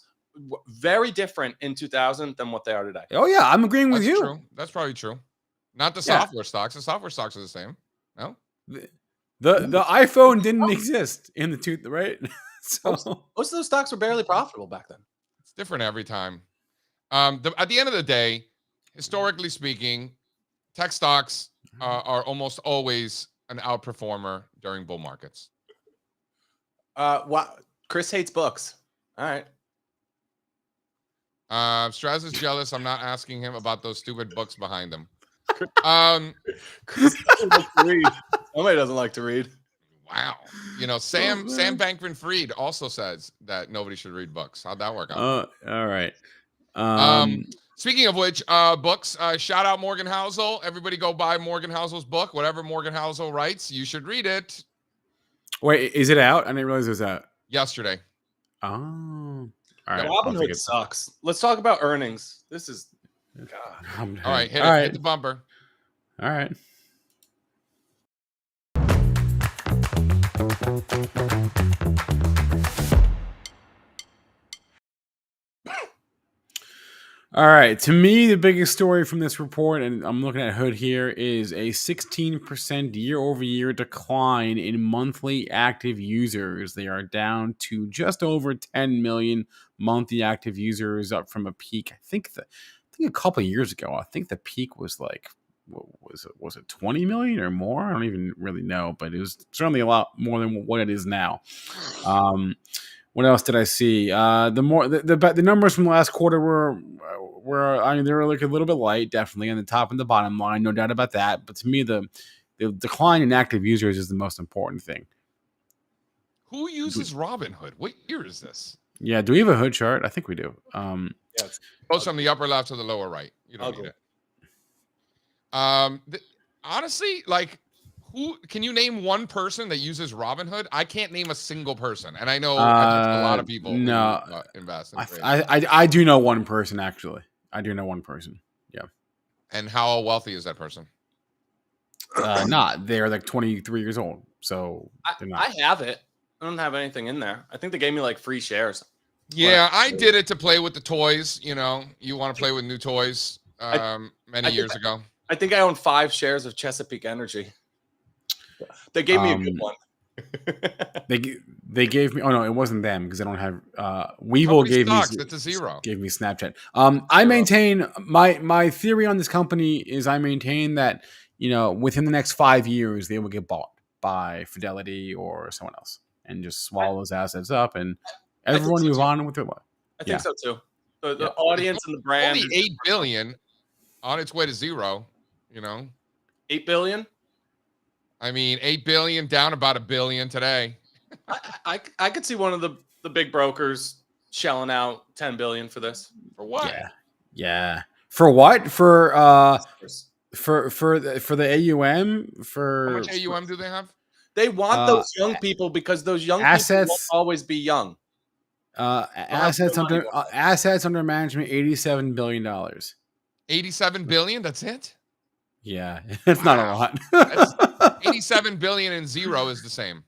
very different in 2000 than what they are today. Oh yeah, I'm agreeing with That's you. True. That's probably true. Not the software stocks. The software stocks are the same. No. The iPhone didn't exist in the right. So most of those stocks were barely profitable back then. It's different every time. At the end of the day, historically speaking, tech stocks are almost always an outperformer during bull markets. Wow. Chris hates books. All right. Strazza's jealous. I'm not asking him about those stupid books behind him. Chris doesn't like to read. Somebody doesn't like to read. Wow. Sam Bankman-Fried also says that nobody should read books. How'd that work out? All right. Speaking of which, books, shout out Morgan Housel. Everybody go buy Morgan Housel's book. Whatever Morgan Housel writes, you should read it. Wait, is it out? I didn't realize it was out. Yesterday. Oh. All right. Robinhood sucks. Let's talk about earnings. This is God. All right, hit the bumper. All right. All right. To me, the biggest story from this report, and I'm looking at Hood here, is a 16% year-over-year decline in monthly active users. They are down to just over 10 million monthly active users, up from a peak. I think a couple of years ago, I think the peak was like, what was it 20 million or more? I don't even really know, but it was certainly a lot more than what it is now. What else did I see? The numbers from the last quarter were they were like a little bit light, definitely on the top and the bottom line, no doubt about that. But to me, the decline in active users is the most important thing. Who uses Robinhood? What year is this? Yeah, do we have a Hood chart? I think we do. Yes. Goes from the upper left to the lower right. You don't need it. Honestly, like, who can you name one person that uses Robinhood? I can't name a single person, and I know a lot of people invest in trading. I do know one person, actually. I do know one person. Yeah. And how wealthy is that person? not. They're like 23 years old, so they're not. I have it. I don't have anything in there. I think they gave me like free shares. Yeah, I did it to play with the toys. You know, you want to play with new toys many years ago. I think I own 5 shares of Chesapeake Energy. They gave me a good one. They gave me. Oh no, it wasn't them because I don't have. Webull gave me. That's a 0. Gave me Snapchat. I maintain my theory on this company is I maintain that within the next 5 years they will get bought by Fidelity or someone else and just swallow those assets up and everyone move on with their life. I think so too. The audience and the brand. Only $8 billion on its way to 0. 8 billion. I mean, 8 billion down about $1 billion today. I could see one of the big brokers shelling out 10 billion for this. For what? Yeah. For what? For the AUM. For how much AUM do they have? They want those young people because those young people won't always be young. Assets under management, $87 billion. 87 billion. That's it. Yeah, it's not a lot. 87 billion and 0 is the same.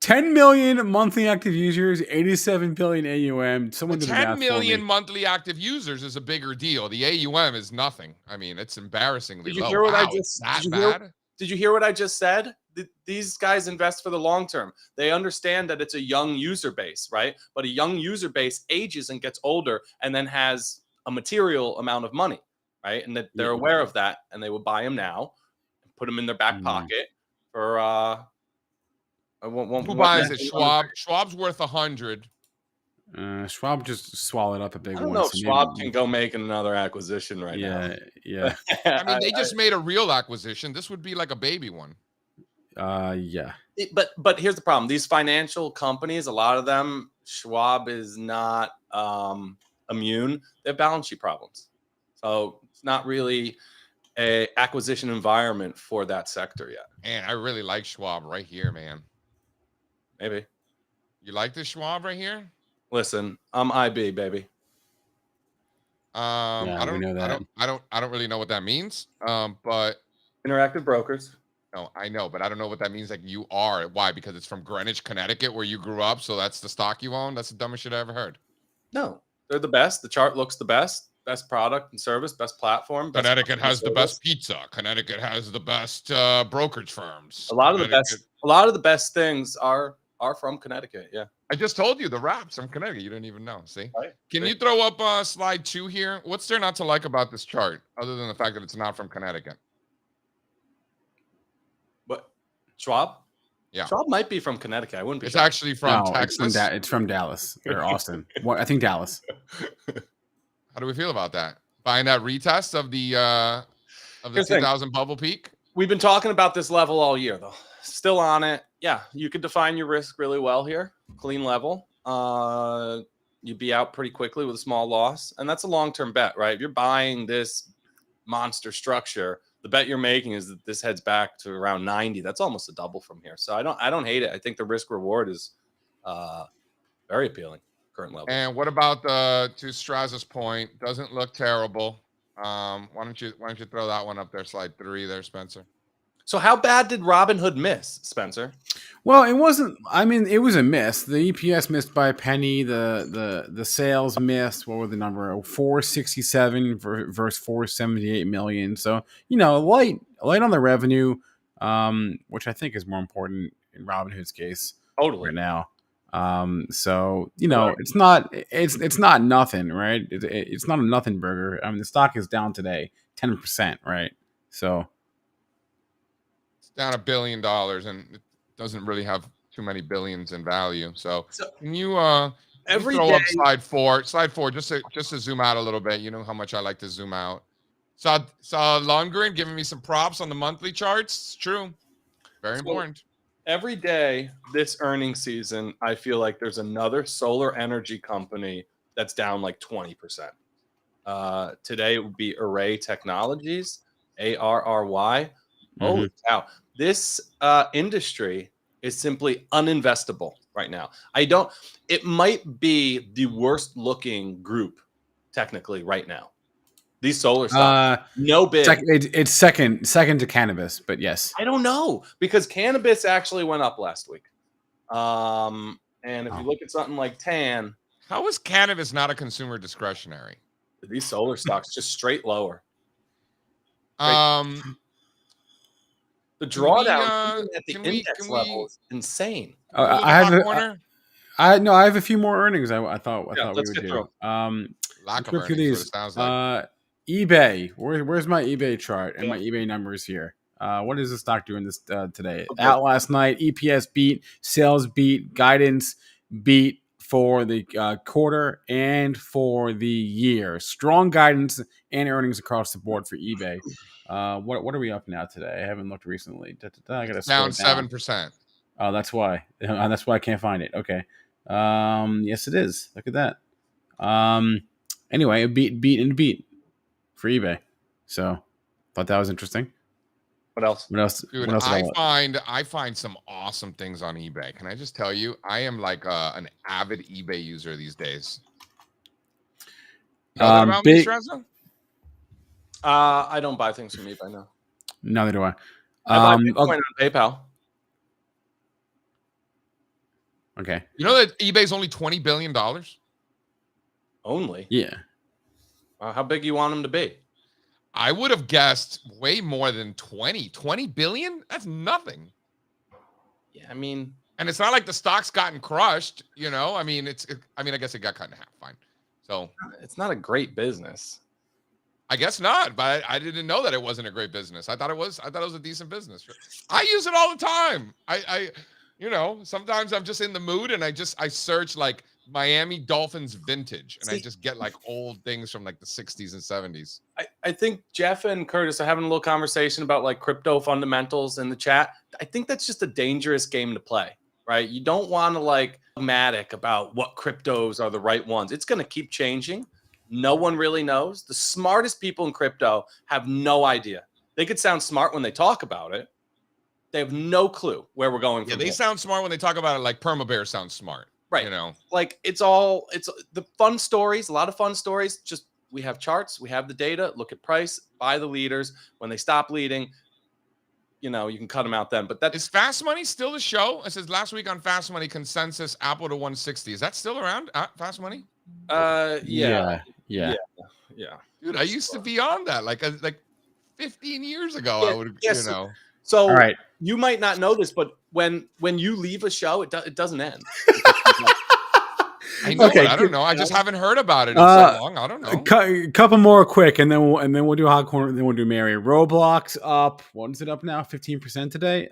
10 million monthly active users, 87 billion AUM. Someone did 10 million monthly active users is a bigger deal. The AUM is nothing. I mean, it's embarrassingly low. Did you hear what I just said? These guys invest for the long term. They understand that it's a young user base, right? But a young user base ages and gets older and then has a material amount of money, right? And that they're aware of that, and they will buy them now, and put them in their back pocket for who buys it? Schwab. Schwab's worth 100. Schwab just swallowed up a big one. I don't know if Schwab can go make another acquisition right now. Yeah. I mean, they just made a real acquisition. This would be like a baby one. Yeah. But here's the problem. These financial companies, a lot of them, Schwab is not immune. They have balance sheet problems. So it's not really a acquisition environment for that sector yet. Man, I really like Schwab right here, man. Maybe. You like this Schwab right here? Listen, I'm IB, baby. I don't really know what that means. But Interactive Brokers. No, I know, but I don't know what that means. Like you are. Why? Because it's from Greenwich, Connecticut, where you grew up. So that's the stock you own. That's the dumbest shit I ever heard. No, they're the best. The chart looks the best. Best product and service. Best platform. Connecticut has the best pizza. Connecticut has the best brokerage firms. A lot of the best things are from Connecticut. Yeah. I just told you the wraps from Connecticut. You didn't even know. See? Right. Can you throw up slide 2 here? What's there not to like about this chart, other than the fact that it's not from Connecticut? What? Schwab? Yeah. Schwab might be from Connecticut. I wouldn't be. It's actually from Texas. It's from Dallas or Austin. I think Dallas. How do we feel about that? Buying that retest of the 2000 bubble peak? We've been talking about this level all year, though. Still on it. Yeah, you could define your risk really well here. Clean level. You'd be out pretty quickly with a small loss. And that's a long-term bet, right? If you're buying this monster structure, the bet you're making is that this heads back to around 90. That's almost a double from here. So I don't hate it. I think the risk reward is very appealing. Current level. And what about to Strazza's point? Doesn't look terrible. Why don't you throw that one up there? Slide 3 there, Spencer. So how bad did Robinhood miss, Spencer? Well, it wasn't. I mean, it was a miss. The EPS missed by a penny. The sales missed. What were the number? 467 versus 478 million. So light on the revenue, which I think is more important in Robinhood's case. Totally. Right now. So it's not nothing, right? It's not a nothing burger. I mean, the stock is down today 10%, right? So it's down $1 billion, and it doesn't really have too many billions in value. So can you throw up slide 4? Slide 4, just to zoom out a little bit. You know how much I like to zoom out. Saw Lundgren giving me some props on the monthly charts. It's true, very important. Every day this earnings season, I feel like there's another solar energy company that's down like 20%. Today it would be Array Technologies, ARRY. Holy cow. This industry is simply uninvestable right now. It might be the worst looking group technically right now. These solar stocks, no bid. It's second to cannabis, but yes. I don't know because cannabis actually went up last week. And if you look at something like TAN, How is cannabis not a consumer discretionary? these solar stocks just straight lower. Um, The Can we, drawdown even at the can we- index can we- level is insane. I have a few more earnings. I thought we let's would get do. Lack Let's of go through earnings, what these. it sounds like. eBay. Where's my eBay chart and my eBay numbers here? What is the stock doing this today? Okay. Out last night. EPS beat, sales beat, guidance beat for the quarter and for the year. Strong guidance and earnings across the board for eBay. What are we up now today? I haven't looked recently. I gotta Down scroll down. 7%. Oh, that's why. That's why I can't find it. Okay. Yes, it is. Look at that. Anyway, a beat for eBay. So, thought that was interesting. What else? What else? Dude, what else did I want? I find some awesome things on eBay. Can I just tell you, I am like an avid eBay user these days. Know that about me, Strazza? I don't buy things from eBay now. Neither do I. I buy Bitcoin on PayPal. Okay. You know that eBay's only $20 billion? Only? Yeah. How big you want them to be? I would have guessed way more than 20 billion. That's nothing. Yeah, I mean, and it's not like the stock's gotten crushed, you know. I mean, I guess it got cut in half. Fine. So it's not a great business. I guess not, but I didn't know that it wasn't a great business. I thought it was a decent business. I use it all the time. I you know, sometimes I'm just in the mood and I search like Miami Dolphins vintage and I just get like old things from like the 60s and 70s. I think Jeff and Curtis are having a little conversation about like crypto fundamentals in the chat. I think that's just a dangerous game to play, right? You don't want to like dogmatic about what cryptos are the right ones. It's going to keep changing. No one really knows. The smartest people in crypto have no idea. They could sound smart when they talk about it. They have no clue where we're going. Yeah, they sound smart when they talk about it. Like Perma Bear sounds smart, right? You know, like it's the fun stories. A lot of fun stories. Just we have charts, we have the data. Look at price, buy the leaders. When they stop leading, you know, you can cut them out then. But is Fast Money still the show? It says last week on Fast Money consensus Apple to 160. Is that still around? Fast Money? Yeah. Dude, I used to be on that like 15 years ago. Yeah, I would, yes. you know. So all right. You might not know this, but when you leave a show, it doesn't end. I know, Okay, but I don't know. I just haven't heard about it in so long. I don't know. Couple more quick, and then we'll do hot corner. Then we'll do Mary. Roblox up. What is it up now? 15% today.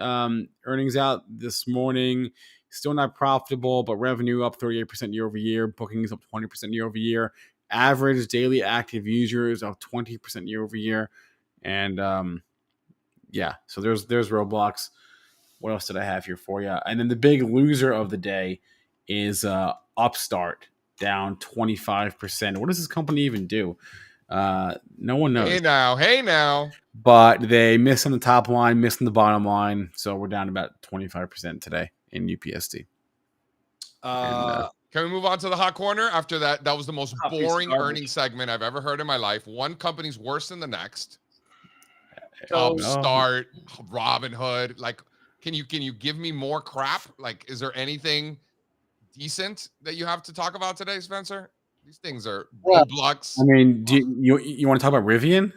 Earnings out this morning. Still not profitable, but revenue up 38% year over year. Bookings up 20% year over year. Average daily active users up 20% year over year. And yeah, so there's Roblox. What else did I have here for you? And then the big loser of the day is Upstart, down 25%. What does this company even do? No one knows. Hey now. But they missed on the top line, missed on the bottom line. So we're down about 25% today in UPSD. Can we move on to the hot corner? After that, that was the most boring earnings segment I've ever heard in my life. One company's worse than the next. Upstart, Robinhood. Like, can you give me more crap? Like, is there anything decent that you have to talk about today, Spencer? These things are Roblox. I mean, do you want to talk about Rivian?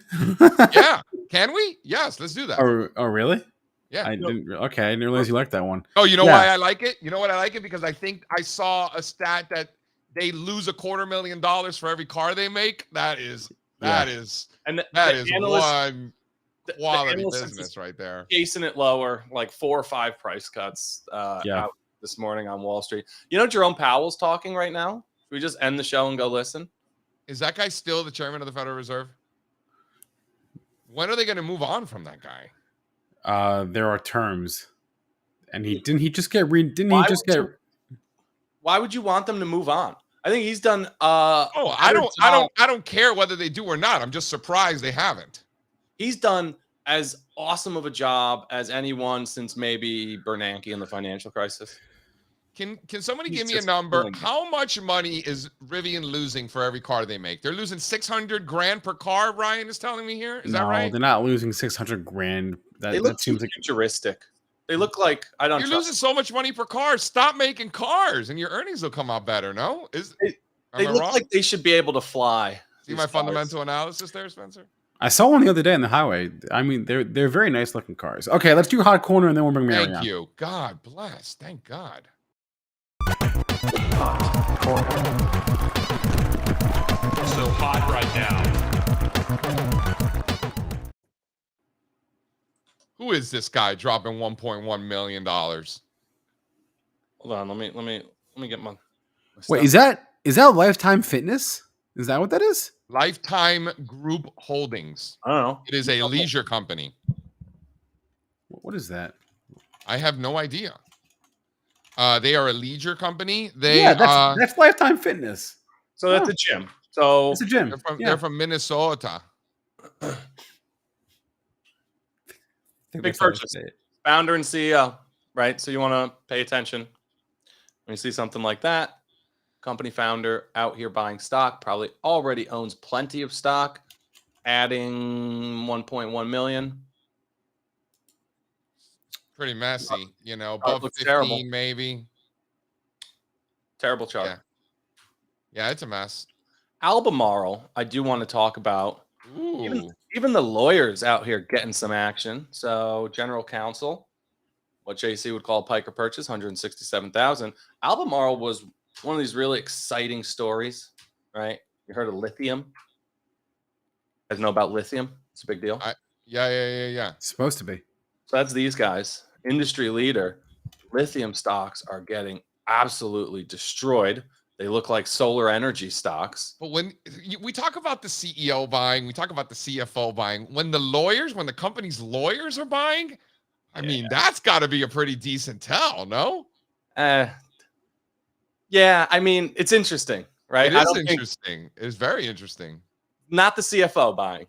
Yeah, can we? Yes, let's do that. Oh, really? Yeah. I didn't realize you liked that one. Oh, you know why I like it? You know what I like it? Because I think I saw a stat that they lose $250,000 for every car they make. That is one quality business right there. Chasing it lower, like 4 or 5 price cuts out this morning on Wall Street. You know, Jerome Powell's talking right now. Should we just end the show and go listen? Is that guy still the chairman of the Federal Reserve? When are they going to move on from that guy? There are terms, and he just get. Why would you want them to move on? I think he's done. I don't care whether they do or not. I'm just surprised they haven't. He's done as awesome of a job as anyone since maybe Bernanke in the financial crisis. Can somebody He's give me a just number? doing it. How much money is Rivian losing for every car they make? They're losing 600 grand per car. Ryan is telling me here. Is that No, right? they're not losing 600 grand. They That look seems like futuristic. They look like I don't You're trust. losing so much money per car. Stop making cars, and your earnings will come out better. No, am They I look wrong? like they should be able to fly. See these my cars. fundamental analysis there, Spencer. I saw one the other day on the highway. I mean, they're very nice looking cars. Okay, let's do hot corner and then we'll bring Mary Thank on. you. God bless. Thank God. So hot right now. Who is this guy dropping $1.1 million? Hold on, let me get my Wait, stuff. is that Lifetime Fitness? Is that what that is? Lifetime Group Holdings. I don't know. It is a leisure company. What is that? I have no idea. They are a leisure company. They Yeah, that's Lifetime Fitness. So that's a gym. So It's a gym. they're from Minnesota. I think Big that's how you purchase. say it. founder and CEO, right? So you want to pay attention when you see something like that. Company founder out here buying stock, probably already owns plenty of stock, adding 1.1 million. Pretty messy, It above looks 15 terrible. maybe. Terrible chart. Yeah, it's a mess. Albemarle, I do want to talk about. Ooh. Even the lawyers out here getting some action. So general counsel, what JC would call a piker purchase, 167,000. Albemarle was one of these really exciting stories, right? You heard of lithium? You guys know about lithium? It's a big deal. Yeah. It's supposed to be. So that's these guys, industry leader. Lithium stocks are getting absolutely destroyed. They look like solar energy stocks. But when we talk about the CEO buying, we talk about the CFO buying. When the company's lawyers are buying, I mean, that's got to be a pretty decent tell, no? Yeah, I mean, it's interesting, right? It is interesting. It's very interesting. Not the CFO buying.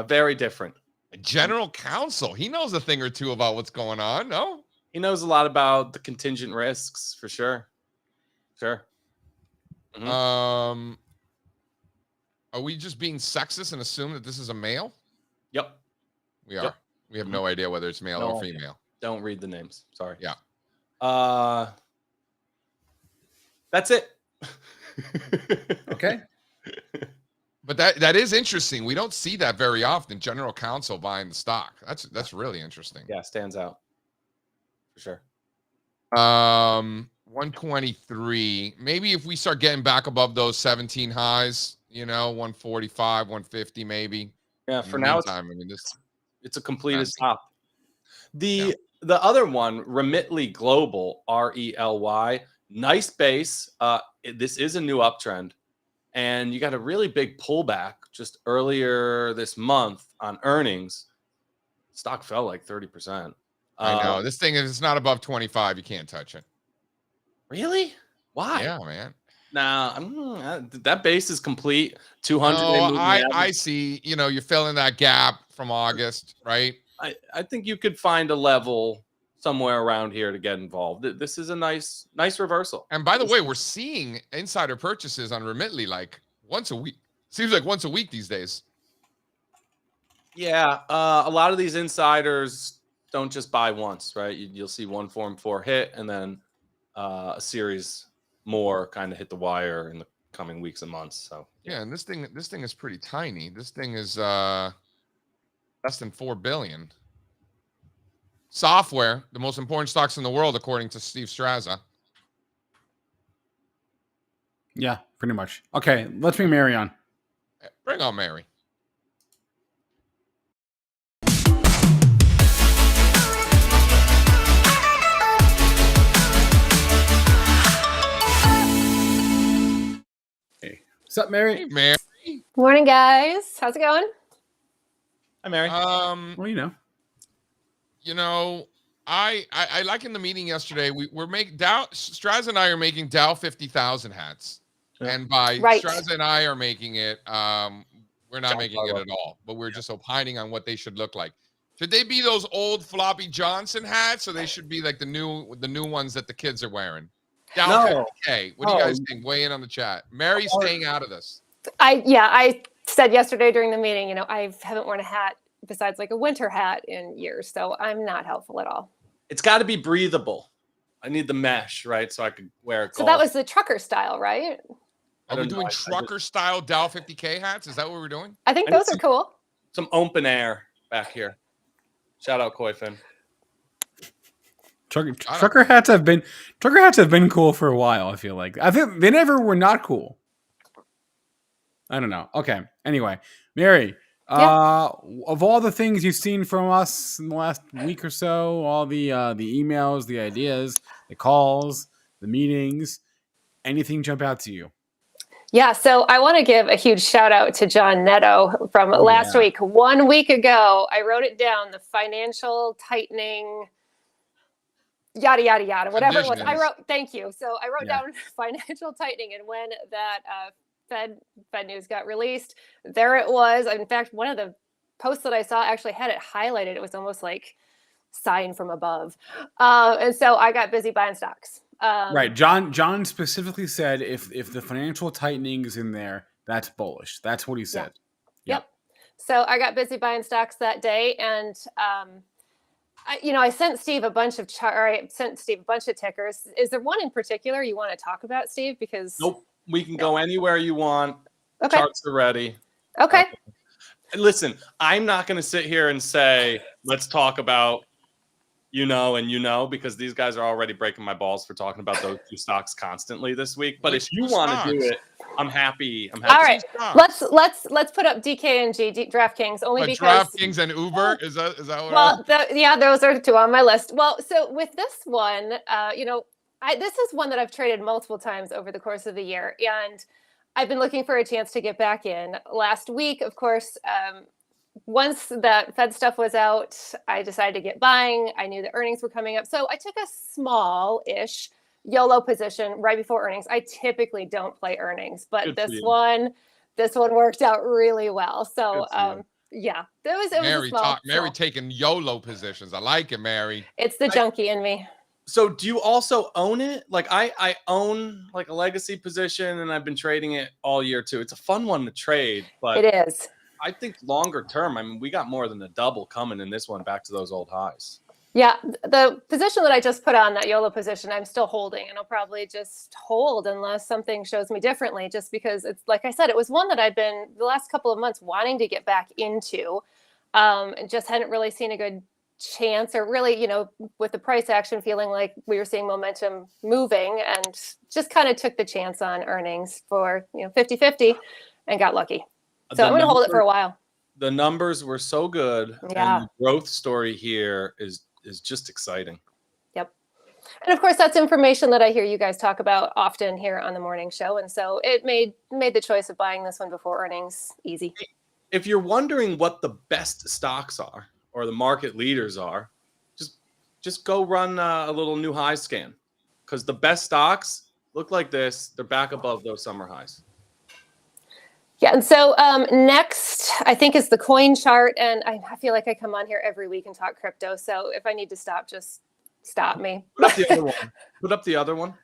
Very different. A general counsel, he knows a thing or two about what's going on, no? He knows a lot about the contingent risks for sure. Sure. Are we just being sexist and assume that this is a male? Yep. We are. Yep. We have no idea whether it's male No or idea. female. Don't read the names. Sorry. Yeah. That's it. Okay. But that is interesting. We don't see that very often. General counsel buying the stock. That's really interesting. Yeah, stands out for sure. 123. Maybe if we start getting back above those 17 highs, 145, 150, maybe. Yeah, In for the now meantime, it's a completed Nasty. stop. The other one, Remitly Global, RELY, nice base. This is a new uptrend. And you got a really big pullback just earlier this month on earnings. Stock fell like 30%. I know. This thing is it's not above 25. You can't touch it. Really? Why? Yeah, man. Nah, that base is complete. 200. No, I see. You're filling that gap from August, right? I think you could find a level somewhere around here to get involved. This is a nice reversal. And by the way, we're seeing insider purchases on Remitly like once a week. Seems like once a week these days. Yeah, a lot of these insiders don't just buy once, right? You'll see one Form 4 hit, and then a series more kind of hit the wire in the coming weeks and months. So Yeah, and this thing is pretty tiny. This thing is less than 4 billion. Software, the most important stocks in the world, according to Steve Strazza. Yeah, pretty much. Okay, let's bring Mary on. Bring on Mary. What's up, Mary? Hey, Mary. Morning, guys. How's it going? hi, Mary. Well, I like in the meeting yesterday, we're making Dow. Strazza and I are making Dow 50,000 hats, and by Right. Strazza and I are making it, we're not making it at all. But we're just opining on what they should look like. Should they be those old floppy Johnson hats, or they should be like the new ones that the kids are wearing? Down No. 50K. What do you guys think? Weigh in on the chat. Mary's staying out of this. I said yesterday during the meeting, I haven't worn a hat besides like a winter hat in years, so I'm not helpful at all. It's got to be breathable. I need the mesh, right? So I could wear it. So that was the trucker style, right? Are we doing trucker style Dow 50K hats? Is that what we're doing? I think those are cool. Some open air back here. Shout out Koifin. Trucker hats have been cool for a while. I feel like they never were not cool. I don't know. Okay. Anyway, Mary, of all the things you've seen from us in the last week or so, all the emails, the ideas, the calls, the meetings, anything jump out to you? Yeah, so I want to give a huge shout out to John Netto from last week. 1 week ago, I wrote it down, the financial tightening, yada, yada, yada, whatever it was. Thank you. So I wrote down financial tightening, and when that Fed news got released, there it was. In fact, one of the posts that I saw actually had it highlighted. It was almost like sign from above. And so I got busy buying stocks. Right. John specifically said if the financial tightening is in there, that's bullish. That's what he said. Yep. So I got busy buying stocks that day, and I sent Steve a bunch of tickers. Is there one in particular you want to talk about, Steve? Because nope, we can go anywhere you want. Okay. Charts are ready. Okay. Listen, I'm not going to sit here and say let's talk about because these guys are already breaking my balls for talking about those two stocks constantly this week. But if you want to do it, I'm happy. All right, let's put up DKNG, DraftKings, only because DraftKings and Uber is that what? Well, those are two on my list. Well, so with this one, this is one that I've traded multiple times over the course of the year, and I've been looking for a chance to get back in. Last week, of course. Once that Fed stuff was out, I decided to get buying. I knew the earnings were coming up. So I took a small-ish YOLO position right before earnings. I typically don't play earnings, but this one worked out really well. So it was Mary taking YOLO positions. I like it, Mary. It's the junkie in me. So do you also own it? Like I own like a legacy position, and I've been trading it all year too. It's a fun one to trade, but it is. I think longer term, we got more than a double coming in this one back to those old highs. Yeah, the position that I just put on, that YOLO position, I'm still holding, and I'll probably just hold unless something shows me differently, just because it's, like I said, it was one that I've been the last couple of months wanting to get back into, and just hadn't really seen a good chance, or really, with the price action feeling like we were seeing momentum moving, and just kind of took the chance on earnings for 50-50 and got lucky. So I'm going to hold it for a while. The numbers were so good. Yeah. And the growth story here is just exciting. Yep. And of course, that's information that I hear you guys talk about often here on the morning show. And so it made the choice of buying this one before earnings easy. If you're wondering what the best stocks are or the market leaders are, just go run a little new high scan, because the best stocks look like this. They're back above those summer highs. Yeah, and so next, I think, is the coin chart, and I feel like I come on here every week and talk crypto, so if I need to stop, just stop me. Put up the other one. Put up the other one.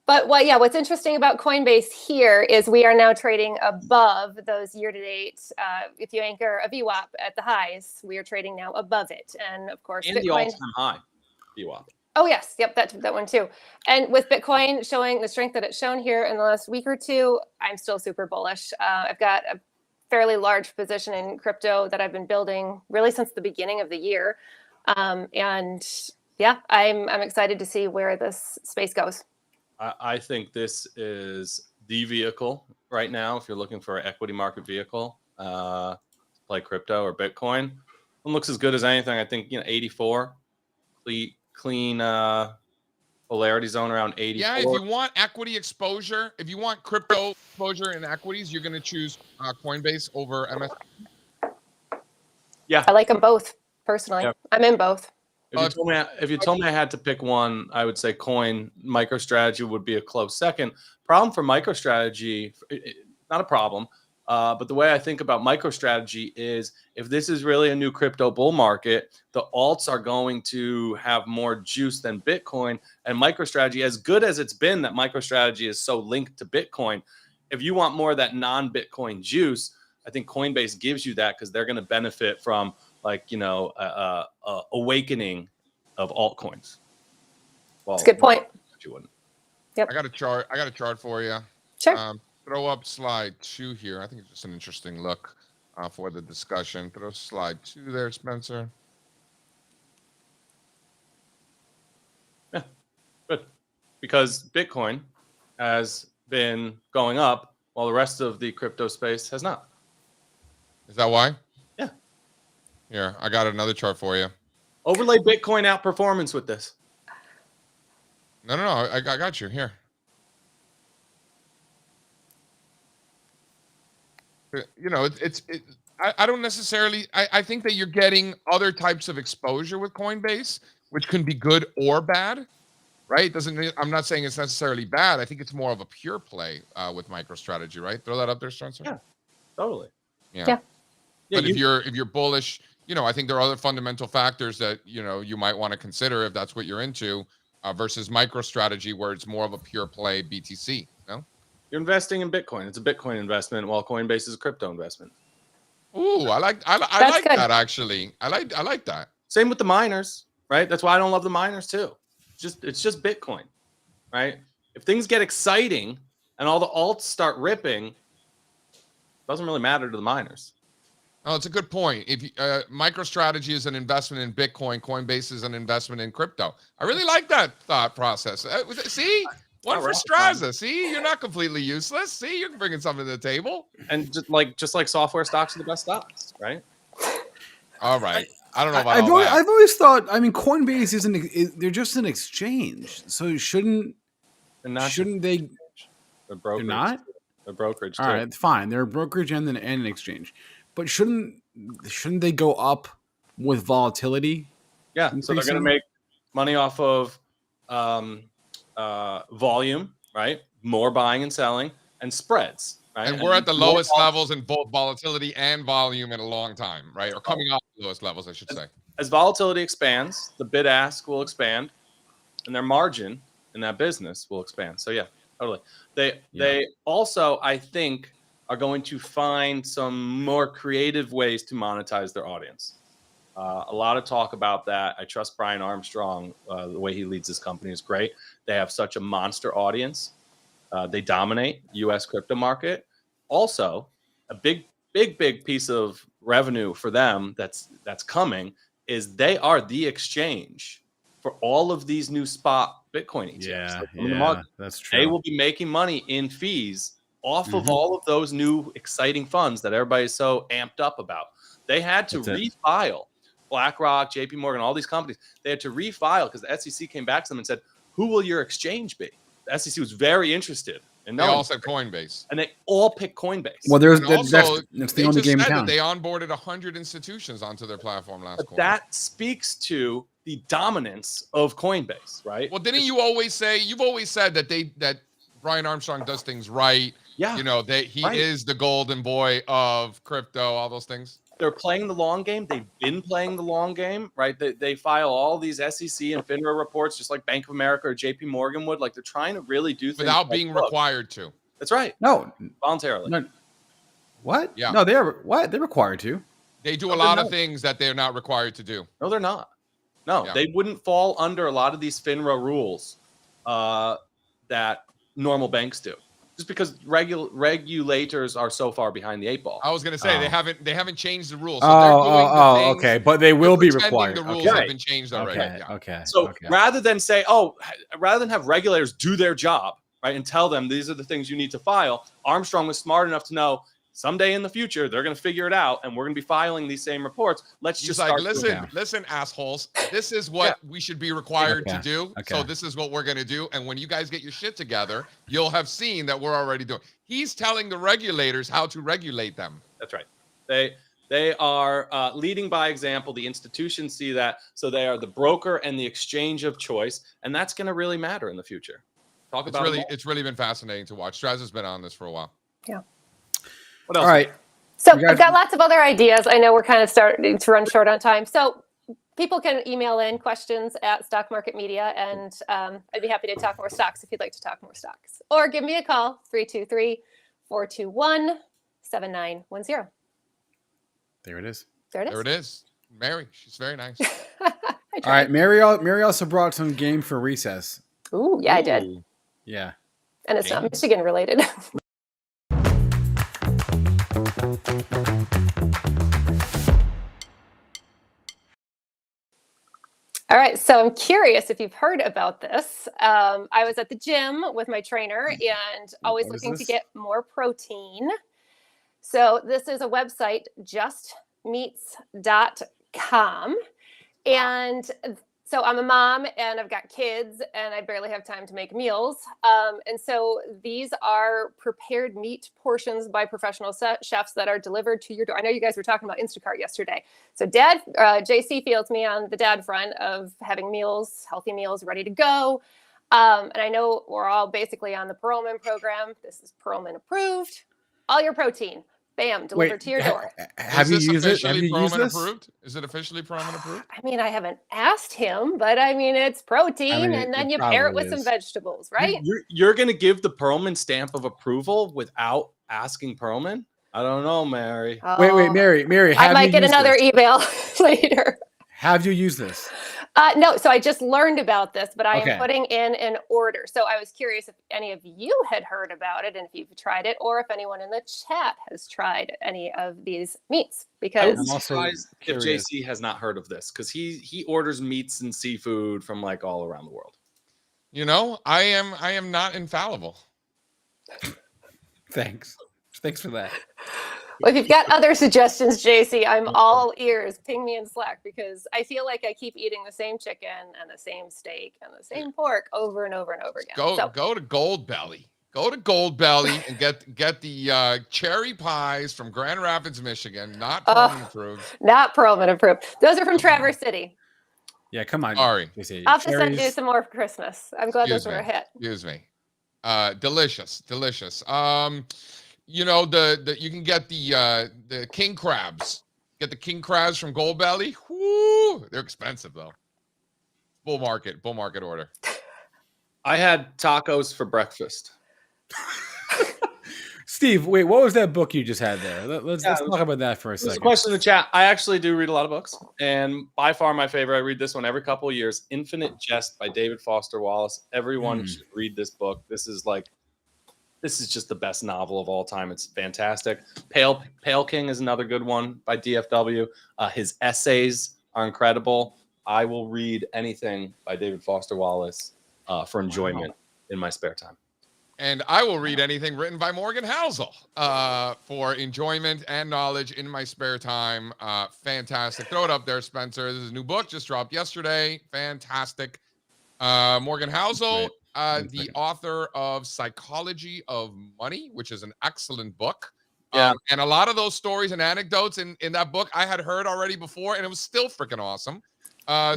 But what's interesting about Coinbase here is we are now trading above those year-to-date. If you anchor a VWAP at the highs, we are trading now above it, and of course, and Bitcoin, the all-time high VWAP. Oh, yes. Yep. That one too. And with Bitcoin showing the strength that it's shown here in the last week or two, I'm still super bullish. I've got a fairly large position in crypto that I've been building really since the beginning of the year. I'm excited to see where this space goes. I think this is the vehicle right now. If you're looking for an equity market vehicle, play crypto or Bitcoin, it looks as good as anything. I think, 84, clean polarity zone around 84. Yeah, if you want equity exposure, if you want crypto exposure in equities, you're going to choose Coinbase over MS. Yeah, I like them both personally. Yeah. I'm in both. If you told me I had to pick one, I would say coin. MicroStrategy would be a close second. Problem for MicroStrategy, not a problem. But the way I think about MicroStrategy is if this is really a new crypto bull market, the alts are going to have more juice than Bitcoin. And MicroStrategy, as good as it's been that MicroStrategy is so linked to Bitcoin, if you want more of that non-Bitcoin juice, I think Coinbase gives you that because they're going to benefit from awakening of altcoins. Well, That's a good point. You wouldn't. Yep. I got a chart for you. Sure. Throw up slide 2 here. I think it's just an interesting look for the discussion. Throw slide 2 there, Spencer. Yeah, good. Because Bitcoin has been going up while the rest of the crypto space has not. Is that why? Yeah. Here, I got another chart for you. Overlay Bitcoin outperformance with this. No, I got you here. You know, I don't necessarily. I think that you're getting other types of exposure with Coinbase, which can be good or bad, right? I'm not saying it's necessarily bad. I think it's more of a pure play with MicroStrategy, right? Throw that up there, Spencer. Yeah, totally. Yeah. But if you're bullish, you know, I think there are other fundamental factors that you might want to consider if that's what you're into, versus MicroStrategy, where it's more of a pure play BTC. No. You're investing in Bitcoin. It's a Bitcoin investment, while Coinbase is a crypto investment. Ooh, I like good. that actually. I like that. Same with the miners, right? That's why I don't love the miners too. It's just Bitcoin, right? If things get exciting and all the alts start ripping, it doesn't really matter to the miners. Oh, it's a good point. If MicroStrategy is an investment in Bitcoin, Coinbase is an investment in crypto. I really like that thought process. See? One for Strazza. See, you're not completely useless. See, you're bringing something to the table. And just like software stocks are the best stocks, right? All right. I don't know about I've always thought. I mean, Coinbase they're just an exchange, so shouldn't they? They're brokerage. They're not. They're brokerage. All right, fine. They're a brokerage and an exchange, but shouldn't they go up with volatility? Yeah. So they're going to make money off of volume, right? More buying and selling, and spreads, right? And we're at the lowest levels in both volatility and volume in a long time, right? Or coming off the lowest levels, I should say. As volatility expands, the bid ask will expand, and their margin in that business will expand. So yeah, totally. They also, I think, are going to find some more creative ways to monetize their audience. A lot of talk about that. I trust Brian Armstrong. The way he leads this company is great. They have such a monster audience. They dominate U.S. crypto market. Also, a big piece of revenue for them that's coming is they are the exchange for all of these new spot Bitcoin ETFs. Yeah, that's true. They will be making money in fees off of all of those new exciting funds that everybody's so amped up about. They had to refile. BlackRock, JP Morgan, all these companies, they had to refile because the SEC came back to them and said, who will your exchange be? The SEC was very interested. And they all said Coinbase. And they all picked Coinbase. Well, that's the only game in town. They onboarded 100 institutions onto their platform last quarter. That speaks to the dominance of Coinbase, right? Well, didn't you always say, you've always said that Brian Armstrong does things right. Yeah. He is the golden boy of crypto, all those things. They're playing the long game. They've been playing the long game, right? They file all these SEC and FINRA reports, just like Bank of America or JP Morgan would. Like they're trying to really do things without being required to. That's right. No, voluntarily. No. What? Yeah. No, they're required to. They do a lot of things that they're not required to do. No, they're not. No, they wouldn't fall under a lot of these FINRA rules that normal banks do. Just because regulators are so far behind the 8 ball. I was going to say they haven't changed the rules. So okay, but they will be required. The rules have been changed already. Okay. So rather than say, rather than have regulators do their job, right, and tell them these are the things you need to file, Armstrong was smart enough to know someday in the future they're going to figure it out, and we're going to be filing these same reports. Let's just start. Listen, assholes. This is what we should be required to do. Okay. So this is what we're going to do. And when you guys get your shit together, you'll have seen that we're already doing. He's telling the regulators how to regulate them. That's right. They are leading by example. The institutions see that, so they are the broker and the exchange of choice, and that's going to really matter in the future. It's really been fascinating to watch. Strazza's been on this for a while. Yeah. What else? All right. So You guys- I've got lots of other ideas. I know we're kind of starting to run short on time. So people can email in questions at Stock Market Media, and I'd be happy to talk more stocks if you'd like to talk more stocks. Or give me a call, 323-421-7910. There it is. There it is. There it is. Mary, she's very nice. I All tried. right. Mary also brought some game for recess. Ooh, yeah, I did. Ooh. Yeah. And it's not Games. Michigan related. All right, so I'm curious if you've heard about this. I was at the gym with my trainer and always What is looking to this? get more protein. So this is a website, justmeats.com. And so I'm a mom and I've got kids and I barely have time to make meals. And so these are prepared meat portions by professional chefs that are delivered to your door. I know you guys were talking about Instacart yesterday. So Dad, JC fields me on the dad front of having meals, healthy meals ready to go. And I know we're all basically on the Perlman program. This is Perlman approved. All your protein, bam, delivered to your door. Have Is you this used it? Have officially you used Perlman this? approved? Is it officially Perlman approved? I mean, I haven't asked him, but I mean, it's protein, and then you pair it with some vegetables, right? You're going to give the Perlman stamp of approval without asking Perlman? I don't know, Mary. Wait, Oh, Mary. I Have might you get used another this? email later. Have you used this? No, so I just learned about this, but I Okay. am putting in an order. So I was curious if any of you had heard about it and if you've tried it, or if anyone in the chat has tried any of these meats. I Because would I'm be also surprised if curious. JC has not heard of this because he orders meats and seafood from like all around the world. You know, I am not infallible. Thanks for that. well, if you've got other suggestions, JC, I'm all ears. Ping me in Slack because I feel like I keep eating the same chicken and the same steak and the same pork over and over and over again. Go So, to Gold Belly. Go to Gold Belly and get the cherry pies from Grand Rapids, Michigan. Not Perlman approved. not Perlman approved. Those are from Traverse City. Yeah, come on. Sorry. JC. I'll have to send you Cherries. some more for Christmas. I'm glad Excuse those were a me. hit. Excuse me. Delicious. You know, the you can get the king crabs. Get the king crabs from Gold Belly. Whoo! They're expensive though. Bull market order. I had tacos for breakfast. Steve, wait, what was that book you just had there? Let's Yeah, talk about that for a There's a second. question in the chat. I actually do read a lot of books, and by far my favorite, I read this one every couple of years, Infinite Jest by David Foster Wallace. Everyone should read this book. This is just the best novel of all time. It's fantastic. Pale King is another good one by DFW. His essays are incredible. I will read anything by David Foster Wallace for enjoyment in my spare time. And I will read anything written by Morgan Housel for enjoyment and knowledge in my spare time. Fantastic. Throw it up there, Spencer. This is a new book, just dropped yesterday. Fantastic. Morgan Housel, the author of Psychology of Money, which is an excellent book. Yeah. And a lot of those stories and anecdotes in that book I had heard already before, and it was still freaking awesome.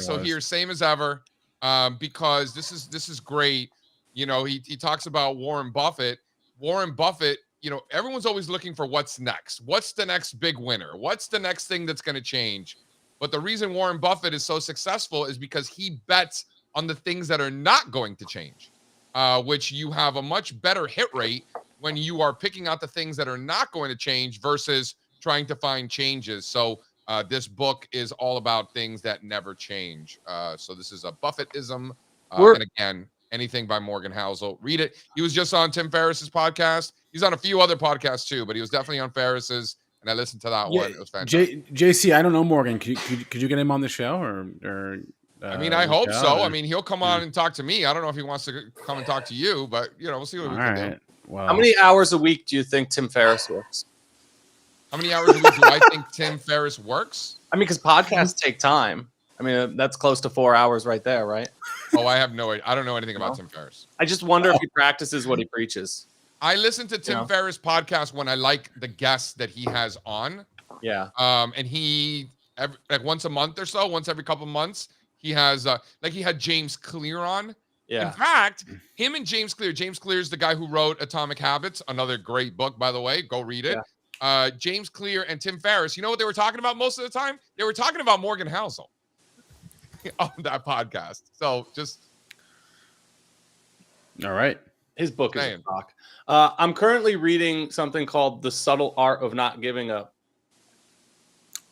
So here, same as ever, because this is great. You know, he talks about Warren Buffett. Warren Buffett, you know, everyone's always looking for what's next. What's the next big winner? What's the next thing that's going to change? But the reason Warren Buffett is so successful is because he bets on the things that are not going to change, which you have a much better hit rate when you are picking out the things that are not going to change versus trying to find changes. So this book is all about things that never change. So this is a Buffettism. And again, anything by Morgan Housel. Read it. He was just on Tim Ferriss's podcast. He's on a few other podcasts too, but he was definitely on Ferriss's, and I listened to that one. It was fantastic. JC, I don't know Morgan. Could you get him on the show or I mean, I hope so. I mean, he'll come on and talk to me. I don't know if he wants to come and talk to you, but you know, we'll see what we can do. Well, How many hours a week do you think Tim Ferriss works? How many hours a week do I think Tim Ferriss works? I mean, because podcasts take time. I mean, that's close to 4 hours right there, right? Oh, I have no idea. I don't know anything about Tim Ferriss. I just wonder if he practices what he preaches. I listen to Tim Ferriss podcast when I like the guests that he has on. Yeah. And he like once a month or so, once every couple of months, he has like he had James Clear on. Yeah. In fact, him and James Clear. James Clear is the guy who wrote Atomic Habits, another great book, by the way. Go read it. James Clear and Tim Ferriss. You know what they were talking about most of the time? They were talking about Morgan Housel on that podcast. So just All right. His book is a saying. rock. I'm currently reading something called The Subtle Art of Not Giving Up.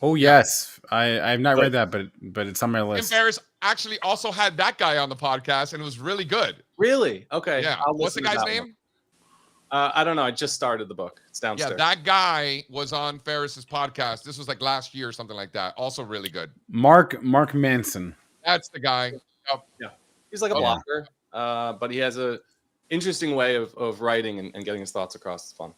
Oh yes, I've not read that, but it's on my Tim list. Ferriss actually also had that guy on the podcast, and it was really good. Really? Okay. Yeah. I'll What's the listen to guy's that name? one. I don't know. I just started the book. It's downstairs. Yeah, that guy was on Ferriss's podcast. This was like last year or something like that. Also really good. Mark Manson. That's the guy. Yep. Yeah. He's like a blogger, but he has a interesting way of writing and getting his thoughts across. It's fun.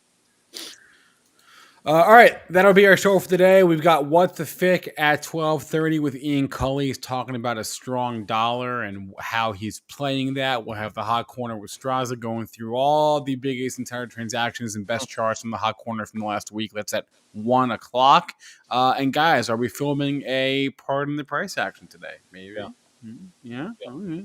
All right, that'll be our show for today. We've got What the Fick at 12:30 with Ian Culley. He's talking about a strong dollar and how he's playing that. We'll have the Hot Corner with Strazza going through all the biggest entire transactions and best charts from the Hot Corner from the last week. That's at 1 o'clock. And guys, are we filming a Pardon the Price action today? Maybe. Yeah. Oh, yeah.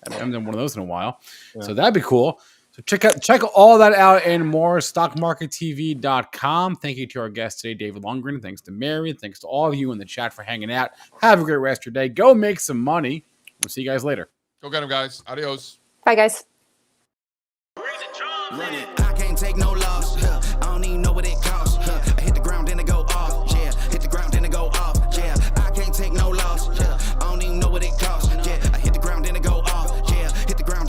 I haven't done one of those in a while. Yeah. So that'd be cool. So check all that out and more, stockmarkettv.com. Thank you to our guest today, David Lundgren. Thanks to Mary. Thanks to all of you in the chat for hanging out. Have a great rest of your day. Go make some money. We'll see you guys later. Go get them, guys. Adios. Bye, guys. I can't take no loss. I don't even know what it costs.